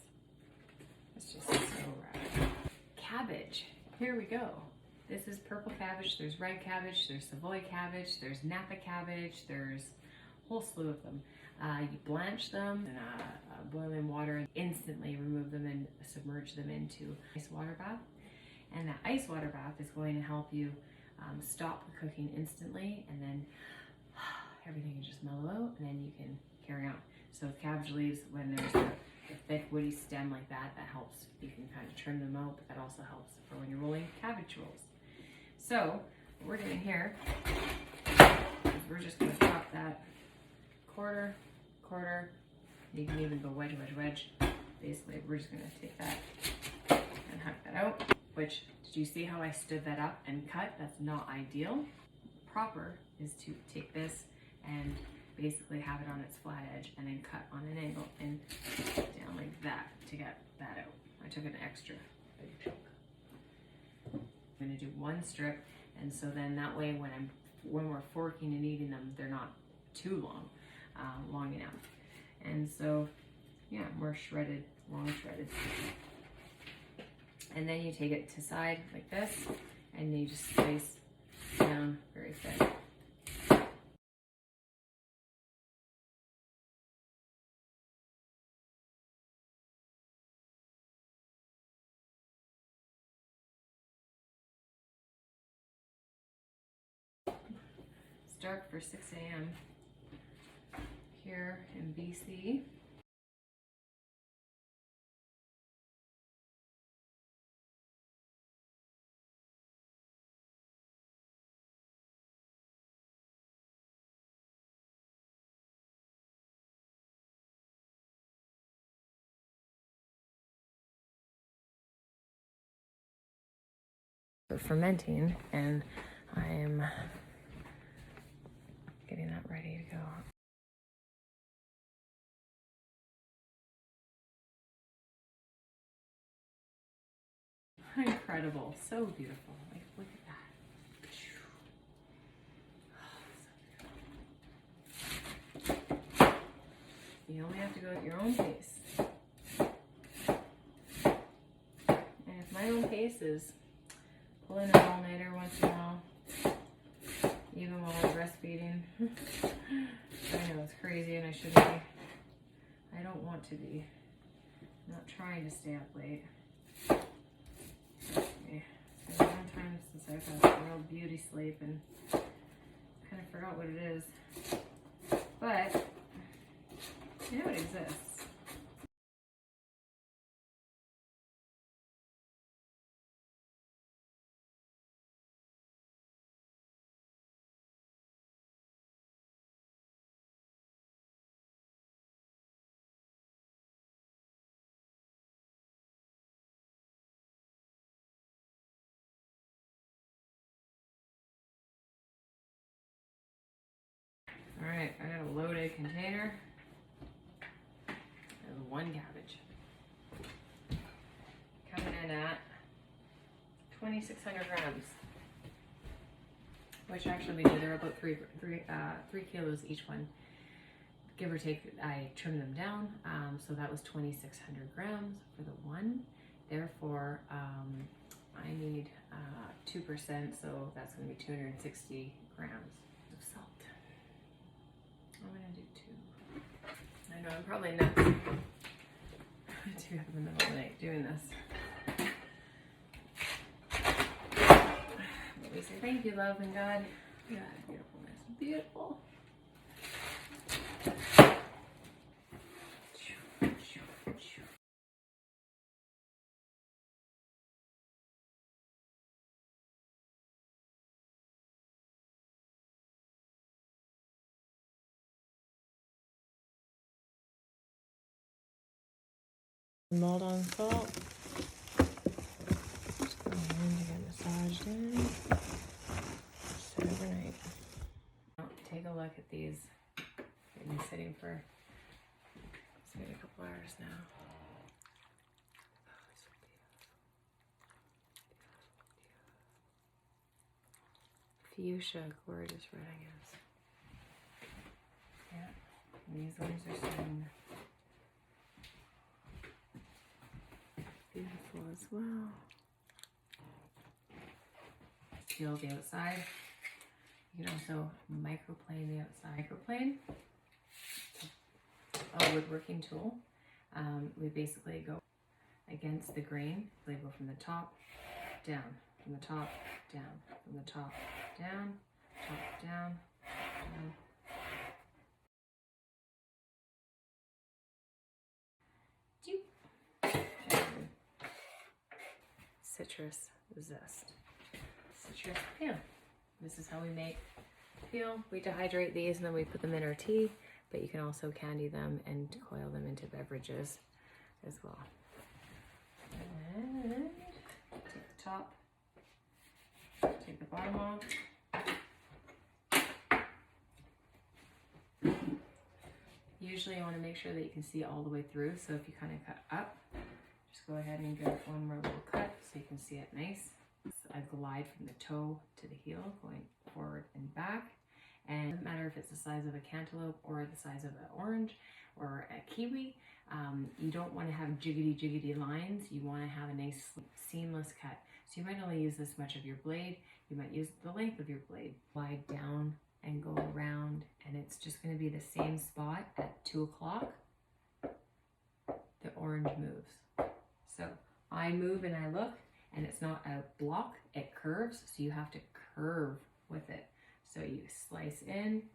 Speaker 1: It's just so rad. Cabbage. Here we go. This is purple cabbage. There's red cabbage. There's Savoy cabbage. There's Napa cabbage. There's a whole slew of them. You blanch them in boiling water and instantly remove them and submerge them into ice water bath. And that ice water bath is going to help you stop the cooking instantly, and then everything can just mellow out, and then you can carry on. So with cabbage leaves, when there's thick woody stem like that, that helps. You can kind of trim them out, but that also helps for when you're rolling cabbage rolls. So what we're doing here is we're just going to chop that quarter. You can even go wedge. Basically, we're just going to take that and hack that out. Which, did you see how I stood that up and cut? That's not ideal. Proper is to take this and basically have it on its flat edge and then cut on an angle and down like that to get that out. I took an extra big chunk. I'm going to do one strip, and so then that way when we're forking and eating them, they're not too long enough. And so yeah, more shredded, long shredded. And then you take it to side like this, and you just slice down very thin. It's dark for 6 a.m. here in BC. Fermenting, and I am getting that ready to go. Incredible, so beautiful. Like, look at that. Oh, so beautiful. You only have to go at your own pace. And if my own pace is pulling an all-nighter once in a while, even while I'm breastfeeding, I know it's crazy and I shouldn't be. I don't want to be. I'm not trying to stay up late. Okay. It's been a long time since I've had a real beauty sleep and kind of forgot what it is. But I know it exists. All right, I got a loaded container of 1 cabbage. Coming in at 2,600 grams, which actually they're about 3 kilos each one, give or take. I trimmed them down, so that was 2,600 grams for the one. Therefore, I need 2%, so that's going to be 260 grams of salt. I'm gonna do 2. I know I'm probably nuts to have in the middle of the night doing this. But we say thank you, love and God. God, beautifulness, beautiful. Mold on salt. Just go in to get massaged in. Sit overnight. Take a look at these. They've been sitting for maybe a couple hours now. Oh, so beautiful. Fuchsia, gorgeous red, I guess. Yeah, these ones are sitting beautiful as well. Peel the outside. You can also microplane the outside. Microplane, a woodworking tool. We basically go against the grain. They go from the top down, from the top down, from the top down, top down, down. citrus zest. Citrus peel. This is how we make peel. We dehydrate these and then we put them in our tea, but you can also candy them and coil them into beverages as well. And take the top, take the bottom off. Usually you want to make sure that you can see all the way through, so if you kind of cut up, just go ahead and give one more little cut so you can see it nice. So I glide from the toe to the heel, going forward and back. And it doesn't matter if it's the size of a cantaloupe or the size of an orange or a kiwi. You don't want to have jiggity lines. You want to have a nice seamless cut. So you might only use this much of your blade. You might use the length of your blade. Glide down and go around, and it's just going to be the same spot at 2 o'clock. The orange moves. So I move and I look, and it's not a block, it curves, so you have to curve with it. So you slice in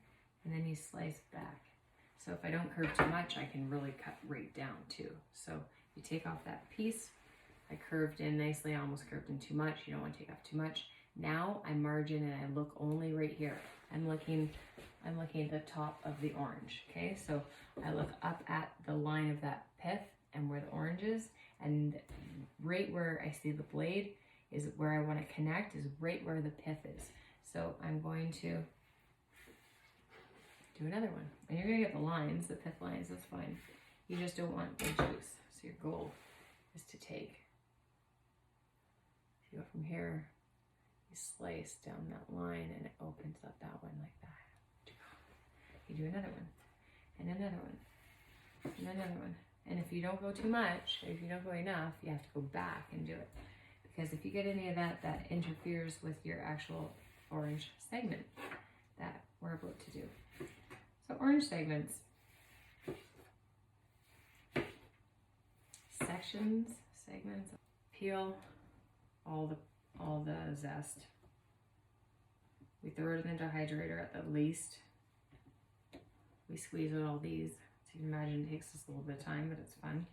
Speaker 1: and then you slice back. So if I don't curve too much, I can really cut right down too. So you take off that piece. I curved in nicely, I almost curved in too much. You don't want to take off too much. Now I margin and I look only right here. I'm looking at the top of the orange, okay? So I look up at the line of that pith and where the orange is, and right where I see the blade is where I want to connect, is right where the pith is. So I'm going to do another one. And you're gonna get the lines, the pith lines, that's fine. You just don't want the juice. So your goal is to take, if you go from here, you slice down that line and it opens up that one like that. You do another one, and another one, and another one. And if you don't go too much, if you don't go enough, you have to go back and do it. Because if you get any of that, that interferes with your actual orange segment that we're about to do. So orange segments, segments, peel all the zest. We throw it in the dehydrator at the least. We squeeze out all these. So you can imagine it takes us a little bit of time, but it's fun.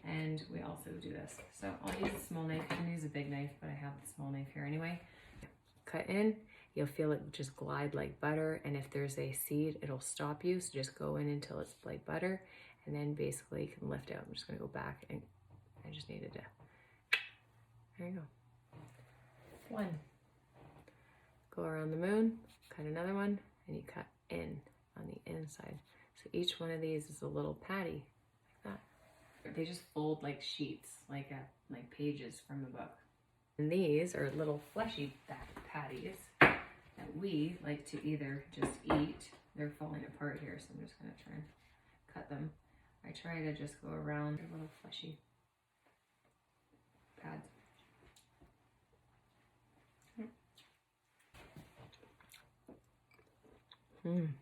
Speaker 1: And we also do this. So I'll use a small knife. You can use a big knife, but I have the small knife here anyway. Cut in, you'll feel it just glide like butter. And if there's a seed, it'll stop you. So just go in until it's like butter. And then basically you can lift out. I'm just gonna go back, and I just needed to, there you go. One. Go around the moon, cut another one, and you cut in on the inside. So each one of these is a little patty, like that. They just fold like sheets, like pages from a book. And these are little fleshy back patties that we like to either just eat. They're falling apart here, so I'm just gonna try and cut them. I try to just go around their little fleshy pads. Mm.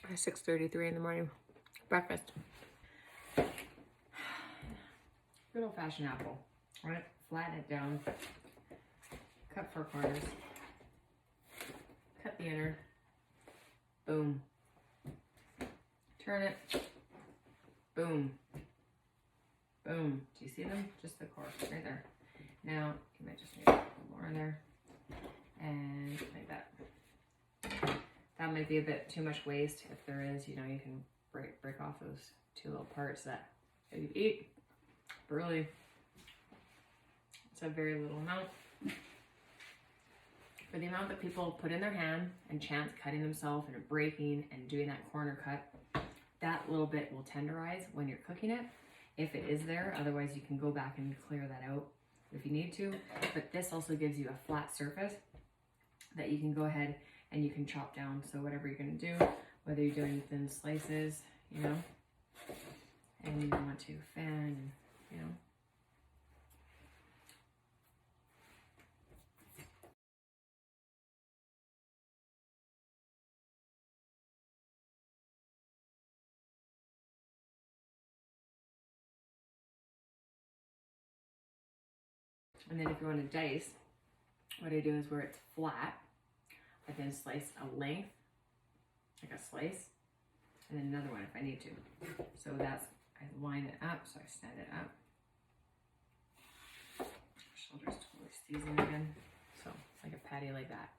Speaker 1: At 6:33 in the morning, breakfast. Good old fashioned apple, right? Flatten it down, cut 4 corners, cut the inner, boom, turn it, boom, boom. Do you see them? Just the core, right there. Now, you might just need a little more in there, and like that. That might be a bit too much waste. If there is, you know, you can break off those 2 little parts that you eat. But really, it's a very little amount. For the amount that people put in their hand and chance cutting themselves and breaking and doing that corner cut, that little bit will tenderize when you're cooking it, if it is there. Otherwise, you can go back and clear that out if you need to. But this also gives you a flat surface that you can go ahead and you can chop down. So whatever you're gonna do, whether you're doing thin slices, you know, and you want to fan, you know. And then if you want to dice, what I do is where it's flat, I then slice a length, like a slice, and then another one if I need to. So that's, I line it up, so I stand it up. Shoulder's totally seasoned again. So like a patty like that.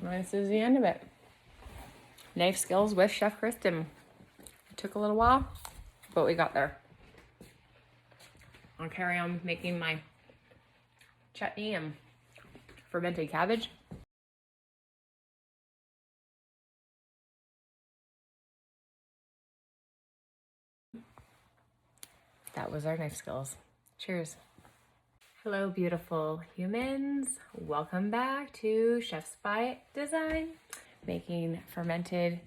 Speaker 1: This is the end of it. Knife skills with Chef Kristen. It took a little while, but we got there. I'll carry on making my chutney and fermented cabbage. That was our knife skills. Cheers. Hello, beautiful humans. Welcome back to Chef's by Design. Making fermented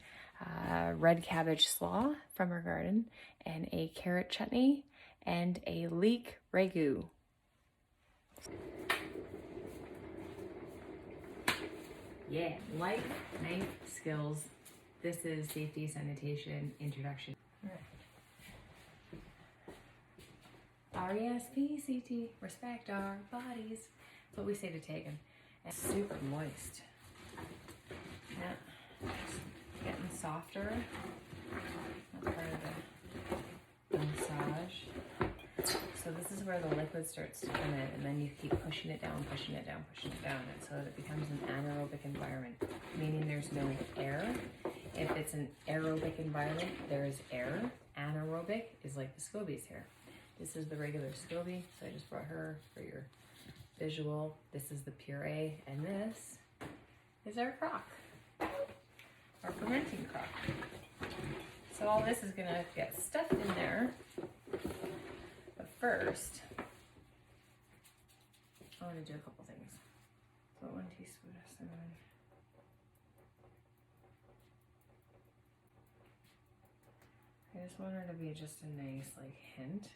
Speaker 1: red cabbage slaw from our garden and a carrot chutney and a leek ragu. Yeah, life, knife skills. This is safety, sanitation, introduction. R-E-S-P-C-T, respect our bodies. That's what we say to Tegan. It's super moist. Yeah, just getting softer. That's part of the massage. So this is where the liquid starts to come in, and then you keep pushing it down, pushing it down, pushing it down, and so it becomes an anaerobic environment, meaning there's no air. If it's an aerobic environment, there is air. Anaerobic is like the scobies here. This is the regular SCOBY, so I just brought her for your visual. This is the puree, and this is our crock, our fermenting crock. So all this is gonna get stuffed in there, but first, I wanna do a couple things. So 1 teaspoon of cinnamon. I just want her to be just a nice like hint.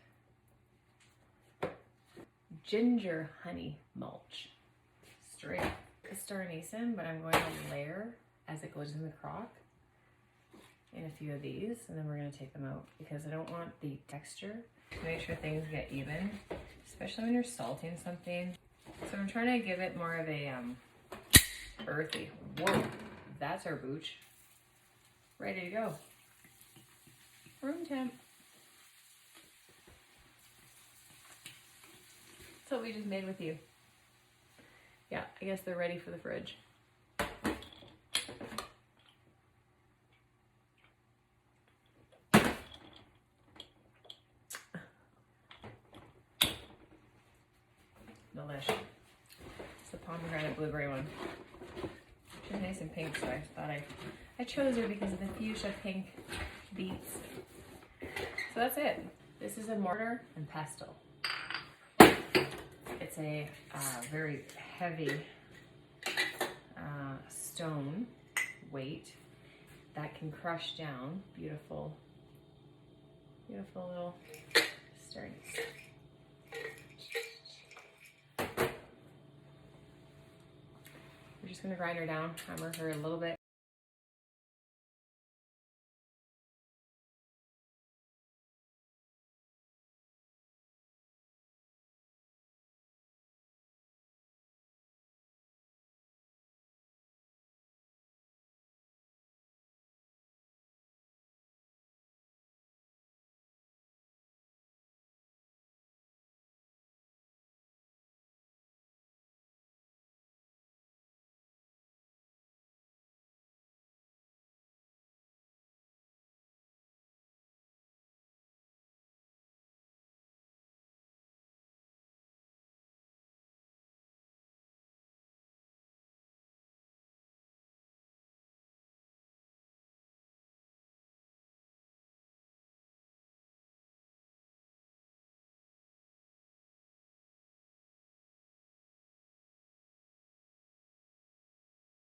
Speaker 1: Ginger honey mulch, straight Castarinacin, but I'm going to layer as it goes in the crock in a few of these, and then we're going to take them out because I don't want the texture to make sure things get even, especially when you're salting something. So I'm trying to give it more of a earthy. Whoa, that's our booch, ready to go. Room temp. That's what we just made with you. Yeah, I guess they're ready for the fridge. Delish. It's the pomegranate blueberry one. She's nice and pink, so I thought I chose her because of the fuchsia pink beets. So that's it. This is a mortar and pestle. It's a very heavy stone weight that can crush down beautiful, beautiful little stirring. We're just going to grind her down, hammer her a little bit.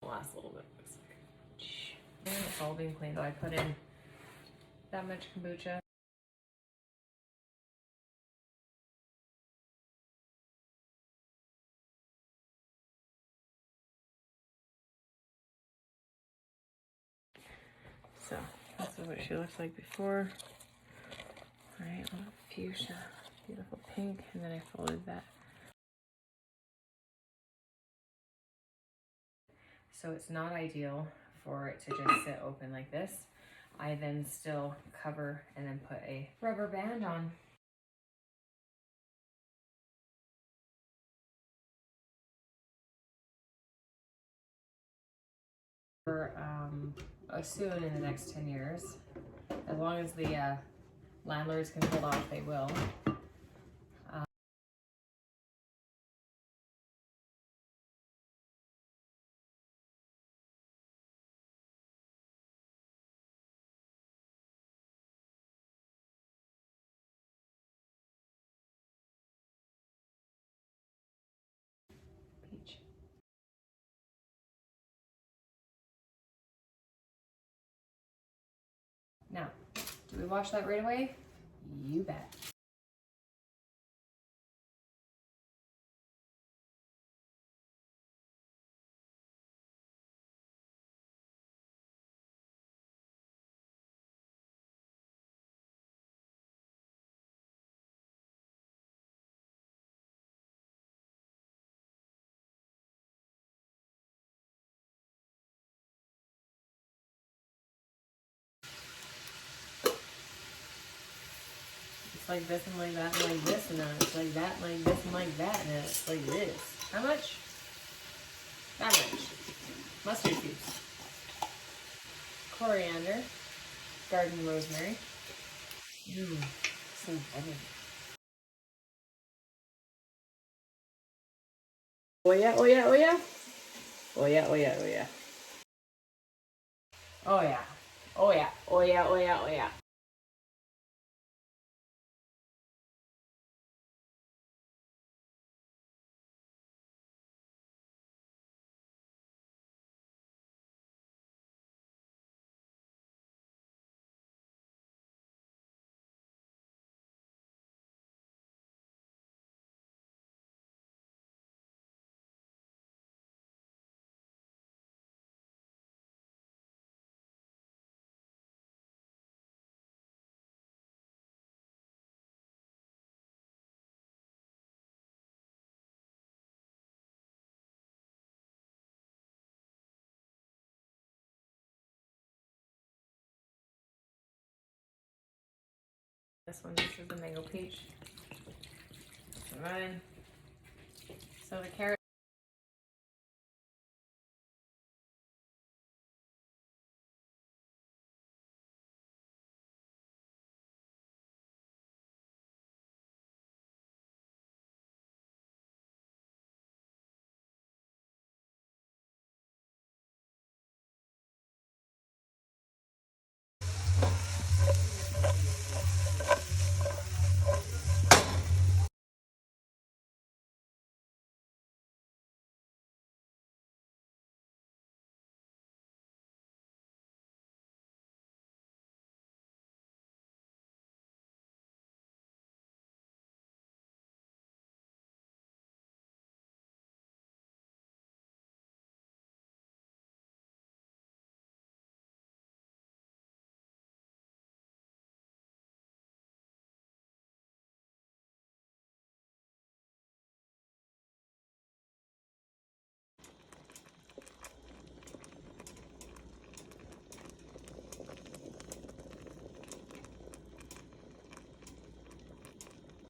Speaker 1: Last little bit. And it's all being cleaned. So I put in that much kombucha. This is what she looks like before. All right, a little fuchsia, beautiful pink, and then I folded that. So it's not ideal for it to just sit open like this. I then still cover and then put a rubber band on. For soon in the next 10 years, as long as the landlords can hold off, they will. Peach. Now, do we wash that right away? You bet. It's like this and like that and like this, and then it's like that and like this and like that, and then it's like this. How much? That much. Mustard seeds. Coriander. Garden rosemary. Mmm, so yummy. Oh yeah, oh yeah, oh yeah. Oh yeah, oh yeah, oh yeah. Oh yeah. Oh yeah, oh yeah, oh yeah, oh yeah. This one, this is the mango peach. Right. So the carrot.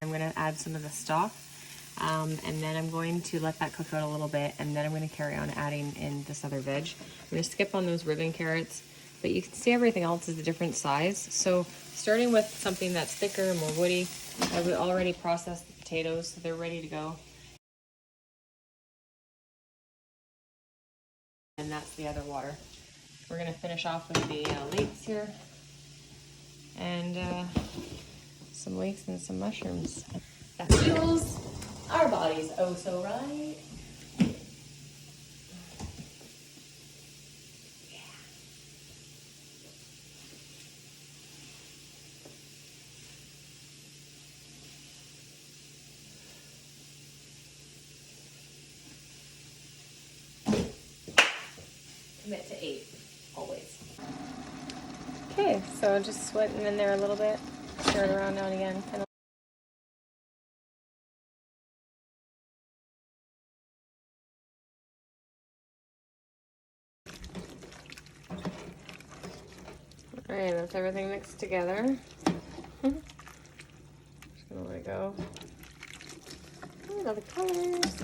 Speaker 1: I'm going to add some of the stock, and then I'm going to let that cook out a little bit, and then I'm going to carry on adding in this other veg. I'm going to skip on those ribbon carrots, but you can see everything else is a different size. So starting with something that's thicker and more woody, I've already processed the potatoes, so they're ready to go. And that's the other water. We're going to finish off with the leeks here, and some leeks and some mushrooms. That fuels our bodies oh so right. Yeah. Commit to 8, always. Okay, Okay, so just sweat them in there a little bit. Stir it around now and again. Kind of. Alright, that's everything mixed together. Just gonna let it go. Oh, all the colors.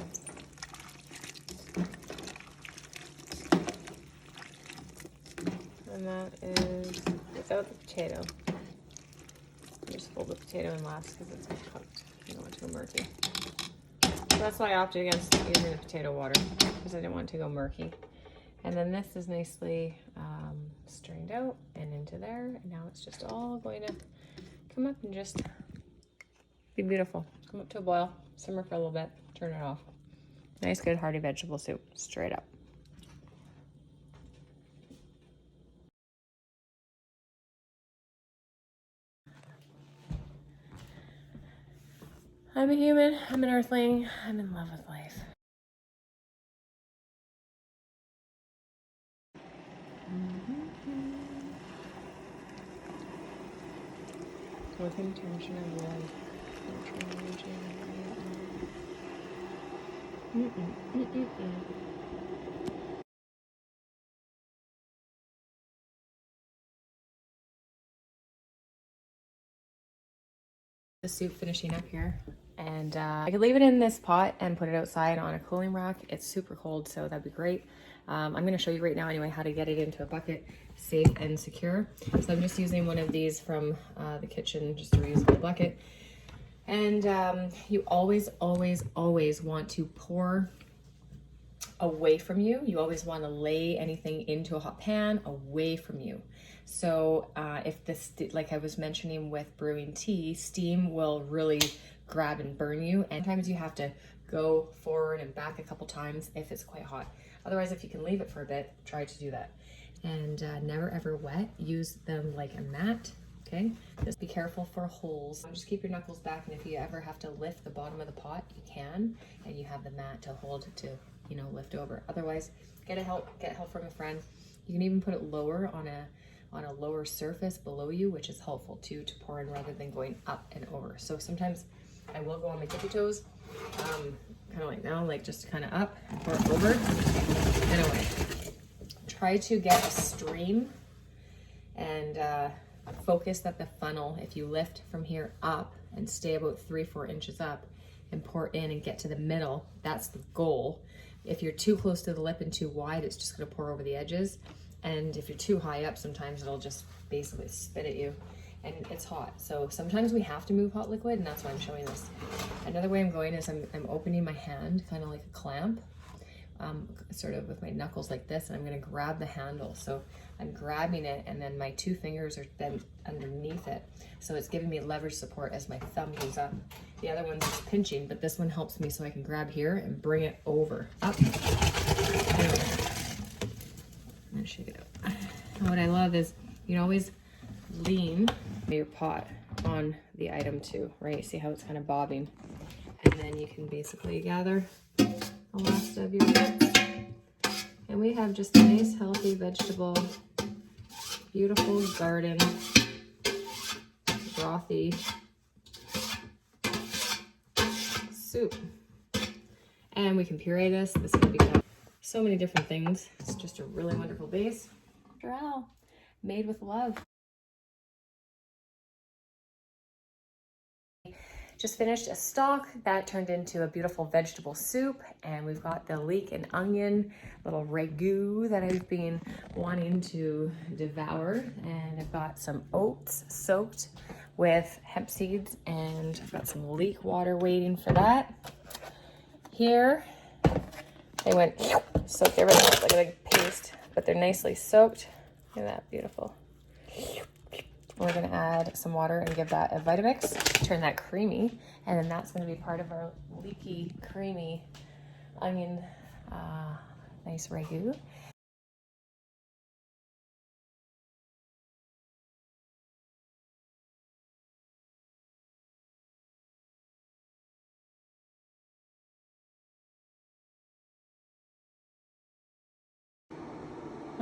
Speaker 1: And that is without the potato. Just fold the potato in last because it's cooked. I don't want it to go murky. So that's why I opted against using the potato water, because I didn't want it to go murky. And then this is nicely strained out and into there. And now it's just all going to come up and just be beautiful. Come up to a boil, simmer for a little bit, turn it off. Nice, good, hearty vegetable soup, straight up. I'm a human, I'm an earthling, I'm in love with life. With intention of life. The soup finishing up here, and I could leave it in this pot and put it outside on a cooling rack. It's super cold, so that'd be great. I'm going to show you right now anyway how to get it into a bucket safe and secure. So I'm just using one of these from the kitchen, just a reusable bucket. And you always want to pour away from you. You always want to lay anything into a hot pan away from you. So if this, like I was mentioning with brewing tea, steam will really grab and burn you. And sometimes you have to go forward and back a couple times if it's quite hot. Otherwise, if you can leave it for a bit, try to do that. And never ever wet. Use them like a mat. Okay, just be careful for holes. Just keep your knuckles back, and if you ever have to lift the bottom of the pot, you can, and you have the mat to hold to, you know, lift over. Otherwise, get help from a friend. You can even put it lower on a lower surface below you, which is helpful too, to pour in rather than going up and over. So sometimes I will go on my tippy toes, kind of like now, like just kind of up and pour it over and away. Try to get a stream and focus that the funnel, if you lift from here up and stay about 3-4 inches up and pour in and get to the middle, that's the goal. If you're too close to the lip and too wide, it's just going to pour over the edges. And if you're too high up, sometimes it'll just basically spit at you. And it's hot, so sometimes we have to move hot liquid, and that's why I'm showing this. Another way I'm going is I'm opening my hand kind of like a clamp, sort of with my knuckles like this, and I'm going to grab the handle. So I'm grabbing it, and then my 2 fingers are then underneath it, so it's giving me leverage support as my thumb goes up. The other one's just pinching, but this one helps me so I can grab here and bring it over, up, and shake it out. And what I love is you can always lean your pot on the item too, right? See how it's kind of bobbing, and then you can basically gather the last of your bits. And we have just a nice, healthy vegetable, beautiful garden, brothy soup. And we can puree this. This can become so many different things. It's just a really wonderful base. After all, made with love. Just finished a stock that turned into a beautiful vegetable soup, and we've got the leek and onion little ragu that I've been wanting to devour, and I've got some oats soaked with hemp seeds, and I've got some leek water waiting for that. Here they went soaked everything up like a big paste, but they're nicely soaked. Look at that, beautiful. We're going to add some water and give that a Vitamix, turn that creamy, and then that's going to be part of our leaky, creamy onion, nice ragu.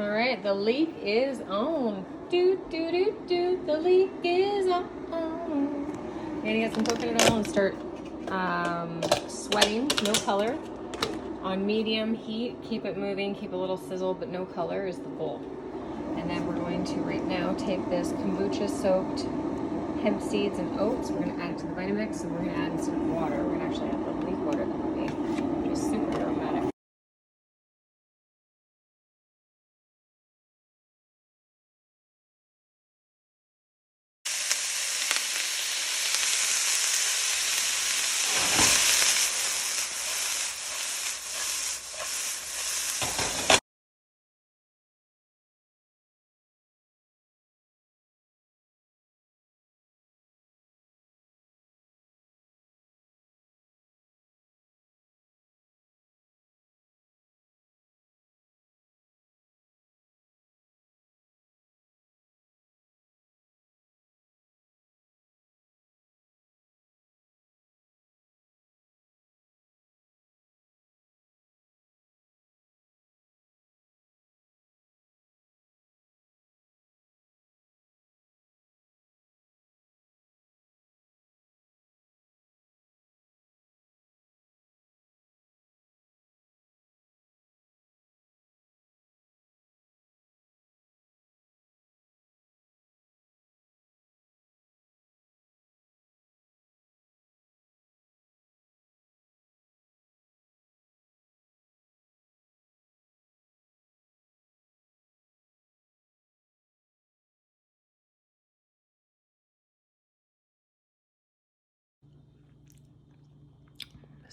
Speaker 1: All right, the leek is on. Do, do, do, do. The leek is on. You're gonna get some coconut oil and start sweating, no color. On medium heat, keep it moving, keep a little sizzle, but no color is the goal. And then we're going to right now take this kombucha soaked hemp seeds and oats. We're gonna add it to the Vitamix, and we're gonna add some water. We're gonna actually add the leek water that we made, which is super aromatic.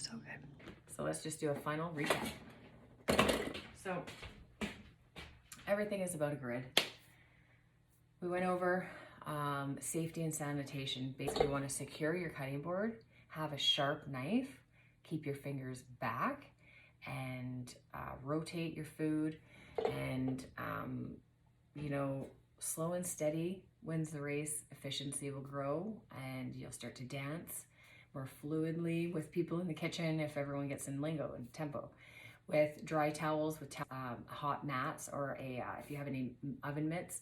Speaker 1: So good. So let's just do a final recap. So everything is about a grid. We went over safety and sanitation. Basically, you want to secure your cutting board, have a sharp knife, keep your fingers back, and rotate your food. And, you know, slow and steady wins the race. Efficiency will grow, and you'll start to dance more fluidly with people in the kitchen if everyone gets in lingo and tempo. With dry towels, with hot mats, or if you have any oven mitts,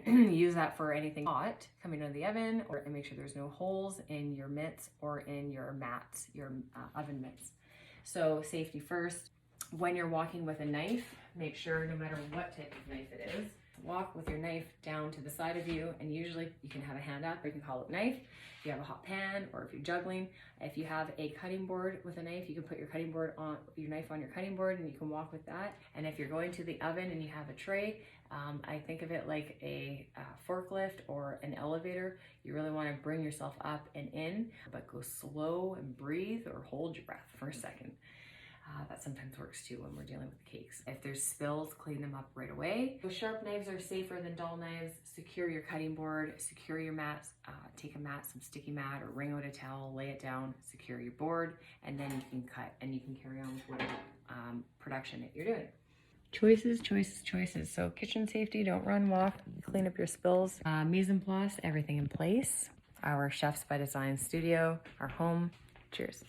Speaker 1: use that for anything hot coming out of the oven, and make sure there's no holes in your mitts or in your mats, your oven mitts. So safety first. When you're walking with a knife, make sure, no matter what type of knife it is, walk with your knife down to the side of you, and usually you can have a hand up or you can call it knife. If you have a hot pan, or if you're juggling, if you have a cutting board with a knife, you can put your knife on your cutting board, and you can walk with that. And if you're going to the oven and you have a tray, I think of it like a forklift or an elevator. You really want to bring yourself up and in, but go slow and breathe, or hold your breath for a second. That sometimes works too when we're dealing with cakes. If there's spills, clean them up right away. So sharp knives are safer than dull knives. Secure your cutting board, secure your mats. Take a mat, some sticky mat, or wring out a towel, lay it down, secure your board, and then you can cut and you can carry on with whatever production that you're doing. Choices, choices, choices. So kitchen safety, don't run, walk, clean up your spills. Mise en place, everything in place. Our Chefs by Design studio, our home. Cheers.